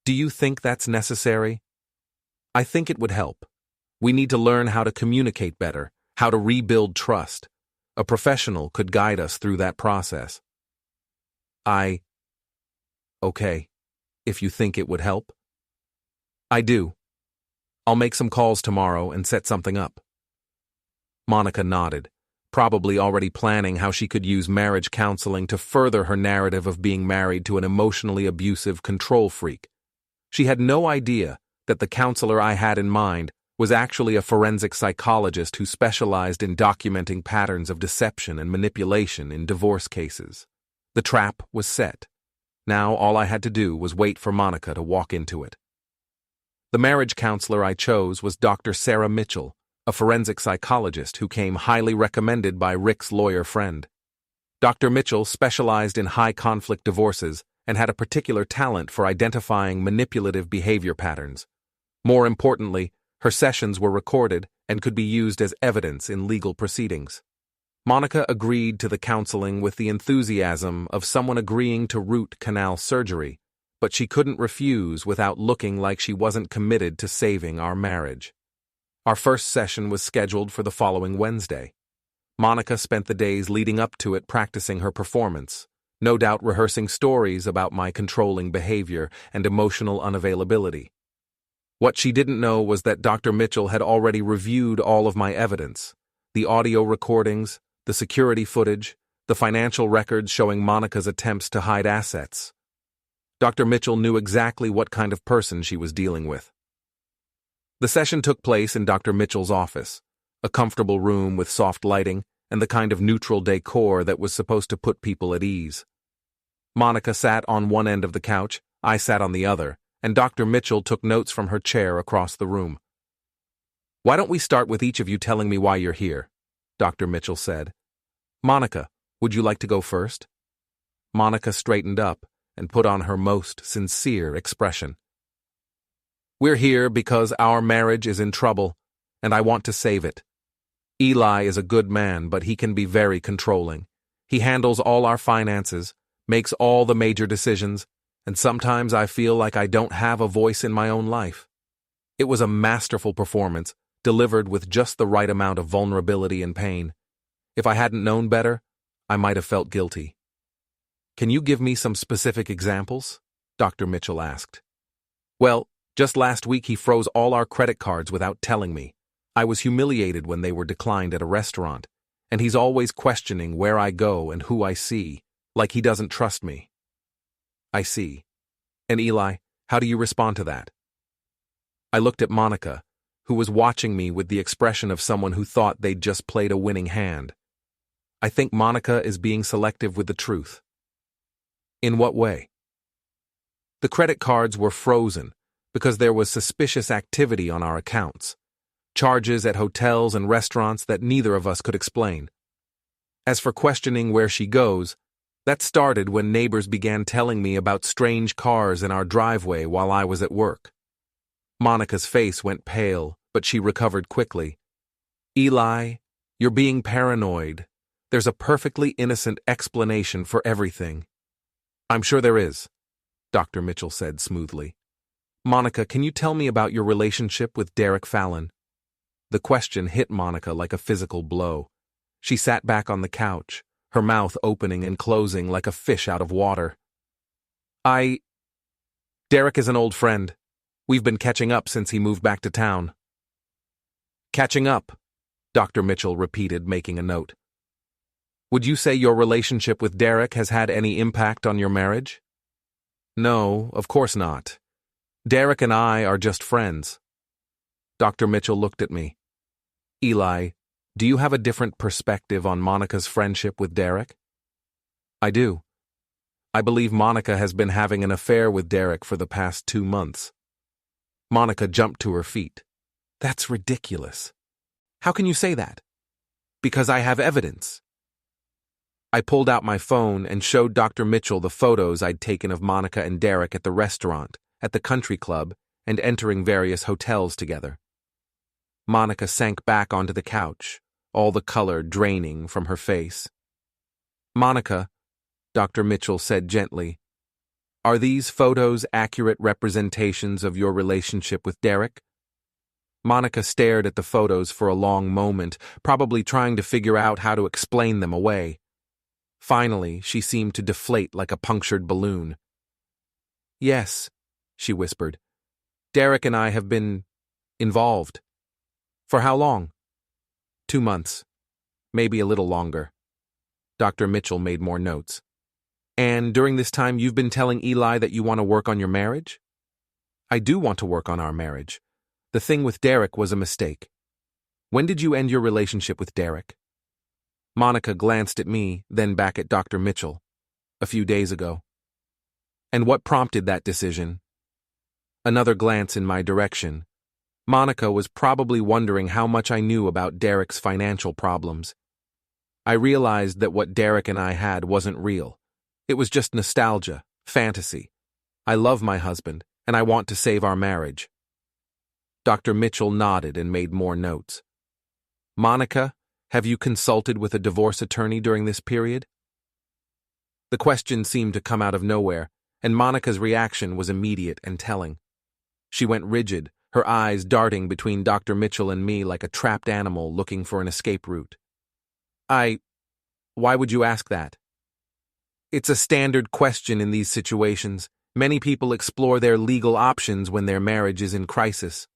"Do you think that's necessary?" "I think it would help. We need to learn how to communicate better, how to rebuild trust. A professional could guide us through that process." Okay, if you think it would help." "I do. I'll make some calls tomorrow and set something up." Monica nodded, probably already planning how she could use marriage counseling to further her narrative of being married to an emotionally abusive control freak. She had no idea that the counselor I had in mind was actually a forensic psychologist who specialized in documenting patterns of deception and manipulation in divorce cases. The trap was set. Now all I had to do was wait for Monica to walk into it. The marriage counselor I chose was Dr. Sarah Mitchell, a forensic psychologist who came highly recommended by Rick's lawyer friend. Dr. Mitchell specialized in high-conflict divorces and had a particular talent for identifying manipulative behavior patterns. More importantly, her sessions were recorded and could be used as evidence in legal proceedings. Monica agreed to the counseling with the enthusiasm of someone agreeing to root canal surgery, but she couldn't refuse without looking like she wasn't committed to saving our marriage. Our first session was scheduled for the following Wednesday. Monica spent the days leading up to it practicing her performance, no doubt rehearsing stories about my controlling behavior and emotional unavailability. What she didn't know was that Dr. Mitchell had already reviewed all of my evidence, the audio recordings, the security footage, the financial records showing Monica's attempts to hide assets. Dr. Mitchell knew exactly what kind of person she was dealing with. The session took place in Dr. Mitchell's office, a comfortable room with soft lighting and the kind of neutral decor that was supposed to put people at ease. Monica sat on one end of the couch, I sat on the other, and Dr. Mitchell took notes from her chair across the room. "Why don't we start with each of you telling me why you're here?" Dr. Mitchell said. "Monica, would you like to go first?" Monica straightened up and put on her most sincere expression. "We're here because our marriage is in trouble, and I want to save it. Eli is a good man, but he can be very controlling. He handles all our finances, makes all the major decisions, and sometimes I feel like I don't have a voice in my own life." It was a masterful performance, delivered with just the right amount of vulnerability and pain. If I hadn't known better, I might have felt guilty. "Can you give me some specific examples?" Dr. Mitchell asked. "Well, just last week he froze all our credit cards without telling me. I was humiliated when they were declined at a restaurant, and he's always questioning where I go and who I see, like he doesn't trust me." "I see. And Eli, how do you respond to that?" I looked at Monica, who was watching me with the expression of someone who thought they'd just played a winning hand. "I think Monica is being selective with the truth." "In what way?" "The credit cards were frozen because there was suspicious activity on our accounts, charges at hotels and restaurants that neither of us could explain. As for questioning where she goes, that started when neighbors began telling me about strange cars in our driveway while I was at work." Monica's face went pale, but she recovered quickly. "Eli, you're being paranoid. There's a perfectly innocent explanation for everything." "I'm sure there is," Dr. Mitchell said smoothly. "Monica, can you tell me about your relationship with Derek Fallon?" The question hit Monica like a physical blow. She sat back on the couch, her mouth opening and closing like a fish out of water. Derek is an old friend. We've been catching up since he moved back to town." "Catching up," Dr. Mitchell repeated, making a note. "Would you say your relationship with Derek has had any impact on your marriage?" "No, of course not. Derek and I are just friends." Dr. Mitchell looked at me. "Eli, do you have a different perspective on Monica's friendship with Derek?" "I do. I believe Monica has been having an affair with Derek for the past 2 months." Monica jumped to her feet. "That's ridiculous. How can you say that?" "Because I have evidence." I pulled out my phone and showed Dr. Mitchell the photos I'd taken of Monica and Derek at the restaurant, at the country club, and entering various hotels together. Monica sank back onto the couch, all the color draining from her face. "Monica," Dr. Mitchell said gently, "are these photos accurate representations of your relationship with Derek?" Monica stared at the photos for a long moment, probably trying to figure out how to explain them away. Finally, she seemed to deflate like a punctured balloon. "Yes," she whispered. "Derek and I have been involved." "For how long?" 2 months. Maybe a little longer. Dr. Mitchell made more notes. "And during this time you've been telling Eli that you want to work on your marriage?" "I do want to work on our marriage. The thing with Derek was a mistake." "When did you end your relationship with Derek?" Monica glanced at me, then back at Dr. Mitchell. "A few days ago." "And what prompted that decision?" Another glance in my direction. Monica was probably wondering how much I knew about Derek's financial problems. I realized that what Derek and I had wasn't real. It was just nostalgia, fantasy. I love my husband, and I want to save our marriage. Dr. Mitchell nodded and made more notes. Monica, have you consulted with a divorce attorney during this period? The question seemed to come out of nowhere, and Monica's reaction was immediate and telling. She went rigid, her eyes darting between Dr. Mitchell and me like a trapped animal looking for an escape route. Why would you ask that? It's a standard question in these situations. Many people explore their legal options when their marriage is in crisis.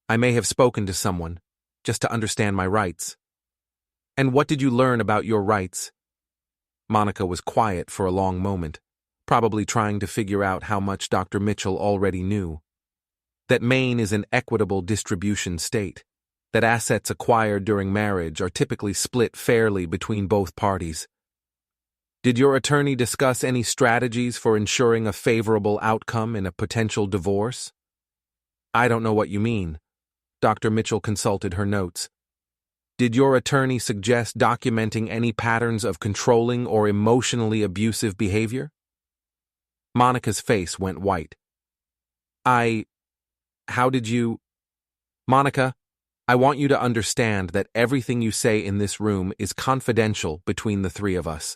I may have spoken to someone, just to understand my rights. And what did you learn about your rights? Monica was quiet for a long moment, probably trying to figure out how much Dr. Mitchell already knew. That Maine is an equitable distribution state, that assets acquired during marriage are typically split fairly between both parties. Did your attorney discuss any strategies for ensuring a favorable outcome in a potential divorce? I don't know what you mean. Dr. Mitchell consulted her notes. Did your attorney suggest documenting any patterns of controlling or emotionally abusive behavior? Monica's face went white. How did you... Monica, I want you to understand that everything you say in this room is confidential between the three of us.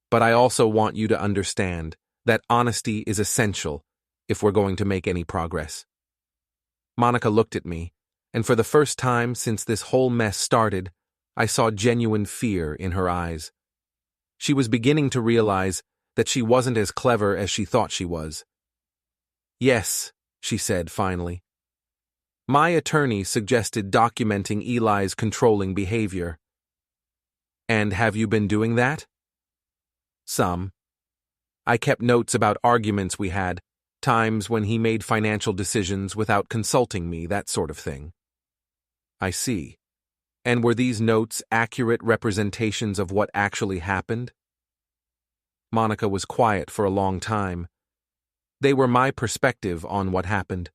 But I also want you to understand that honesty is essential if we're going to make any progress. Monica looked at me, and for the first time since this whole mess started, I saw genuine fear in her eyes. She was beginning to realize that she wasn't as clever as she thought she was. Yes, she said finally. My attorney suggested documenting Eli's controlling behavior. And have you been doing that? Some. I kept notes about arguments we had, times when he made financial decisions without consulting me, that sort of thing. I see. And were these notes accurate representations of what actually happened? Monica was quiet for a long time. They were my perspective on what happened.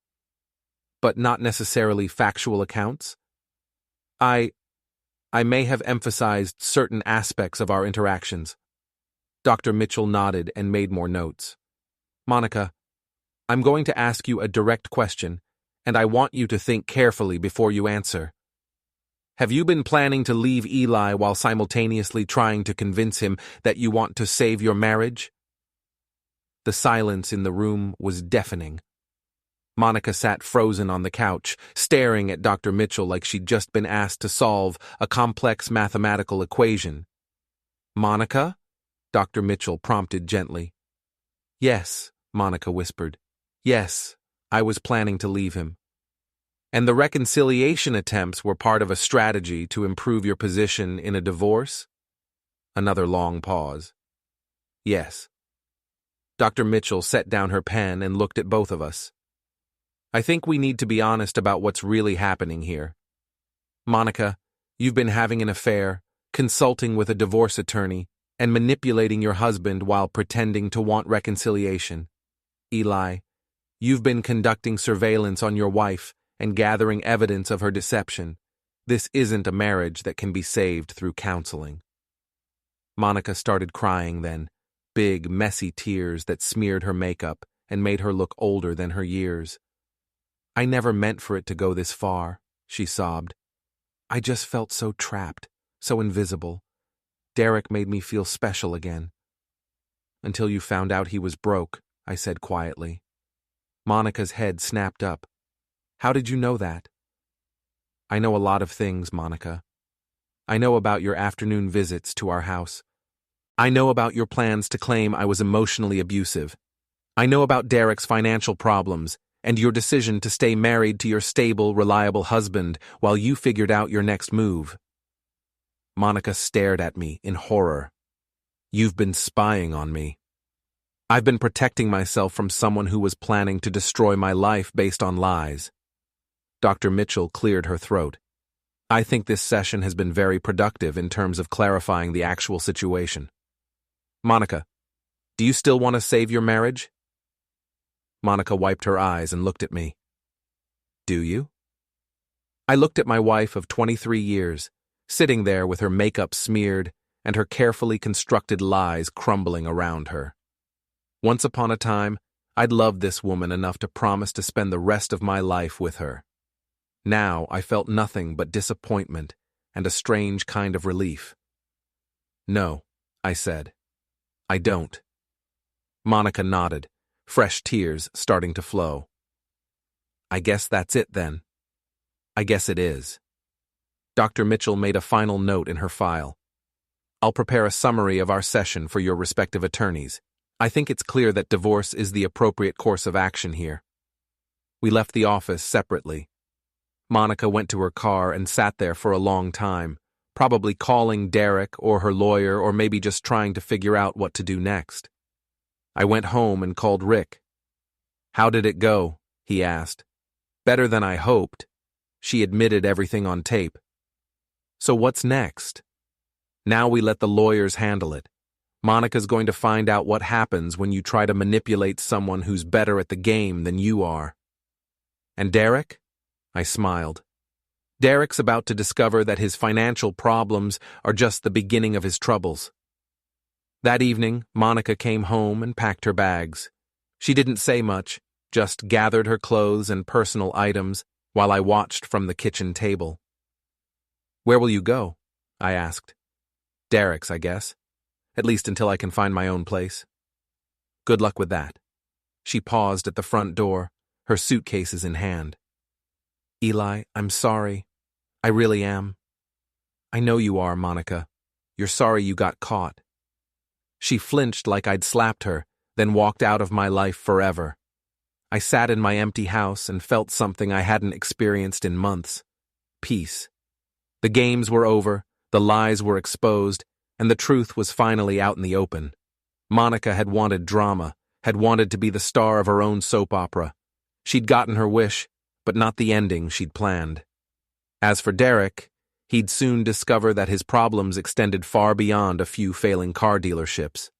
But not necessarily factual accounts? I may have emphasized certain aspects of our interactions. Dr. Mitchell nodded and made more notes. Monica, I'm going to ask you a direct question, and I want you to think carefully before you answer. Have you been planning to leave Eli while simultaneously trying to convince him that you want to save your marriage? The silence in the room was deafening. Monica sat frozen on the couch, staring at Dr. Mitchell like she'd just been asked to solve a complex mathematical equation. Monica? Dr. Mitchell prompted gently. Yes, Monica whispered. Yes, I was planning to leave him. And the reconciliation attempts were part of a strategy to improve your position in a divorce? Another long pause. Yes. Dr. Mitchell set down her pen and looked at both of us. I think we need to be honest about what's really happening here. Monica, you've been having an affair, consulting with a divorce attorney, and manipulating your husband while pretending to want reconciliation. Eli, you've been conducting surveillance on your wife and gathering evidence of her deception. This isn't a marriage that can be saved through counseling. Monica started crying then, big, messy tears that smeared her makeup and made her look older than her years. I never meant for it to go this far, she sobbed. I just felt so trapped, so invisible. Derek made me feel special again. Until you found out he was broke, I said quietly. Monica's head snapped up. How did you know that? I know a lot of things, Monica. I know about your afternoon visits to our house. I know about your plans to claim I was emotionally abusive. I know about Derek's financial problems and your decision to stay married to your stable, reliable husband while you figured out your next move. Monica stared at me in horror. You've been spying on me. I've been protecting myself from someone who was planning to destroy my life based on lies. Dr. Mitchell cleared her throat. I think this session has been very productive in terms of clarifying the actual situation. Monica, do you still want to save your marriage? Monica wiped her eyes and looked at me. Do you? I looked at my wife of 23 years, sitting there with her makeup smeared and her carefully constructed lies crumbling around her. Once upon a time, I'd loved this woman enough to promise to spend the rest of my life with her. Now I felt nothing but disappointment and a strange kind of relief. "No," I said. "I don't." Monica nodded, fresh tears starting to flow. "I guess that's it then." "I guess it is." Dr. Mitchell made a final note in her file. "I'll prepare a summary of our session for your respective attorneys. I think it's clear that divorce is the appropriate course of action here." We left the office separately. Monica went to her car and sat there for a long time, probably calling Derek or her lawyer or maybe just trying to figure out what to do next. I went home and called Rick. "How did it go?" he asked. "Better than I hoped." She admitted everything on tape. "So what's next?" "Now we let the lawyers handle it. Monica's going to find out what happens when you try to manipulate someone who's better at the game than you are." "And Derek?" I smiled. "Derek's about to discover that his financial problems are just the beginning of his troubles." That evening, Monica came home and packed her bags. She didn't say much, just gathered her clothes and personal items while I watched from the kitchen table. "Where will you go?" I asked. "Derek's, I guess. At least until I can find my own place." "Good luck with that." She paused at the front door, her suitcases in hand. "Eli, I'm sorry. I really am." "I know you are, Monica. You're sorry you got caught." She flinched like I'd slapped her, then walked out of my life forever. I sat in my empty house and felt something I hadn't experienced in months. Peace. The games were over, the lies were exposed, and the truth was finally out in the open. Monica had wanted drama, had wanted to be the star of her own soap opera. She'd gotten her wish, but not the ending she'd planned. As for Derek, he'd soon discover that his problems extended far beyond a few failing car dealerships.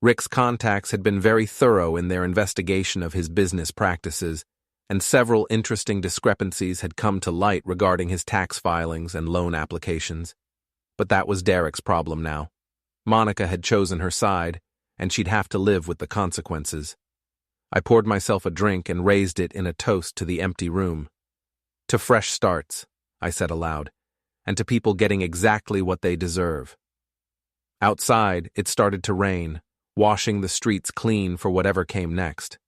Rick's contacts had been very thorough in their investigation of his business practices, and several interesting discrepancies had come to light regarding his tax filings and loan applications. But that was Derek's problem now. Monica had chosen her side, and she'd have to live with the consequences. I poured myself a drink and raised it in a toast to the empty room. "To fresh starts," I said aloud, "and to people getting exactly what they deserve." Outside, it started to rain, washing the streets clean for whatever came next.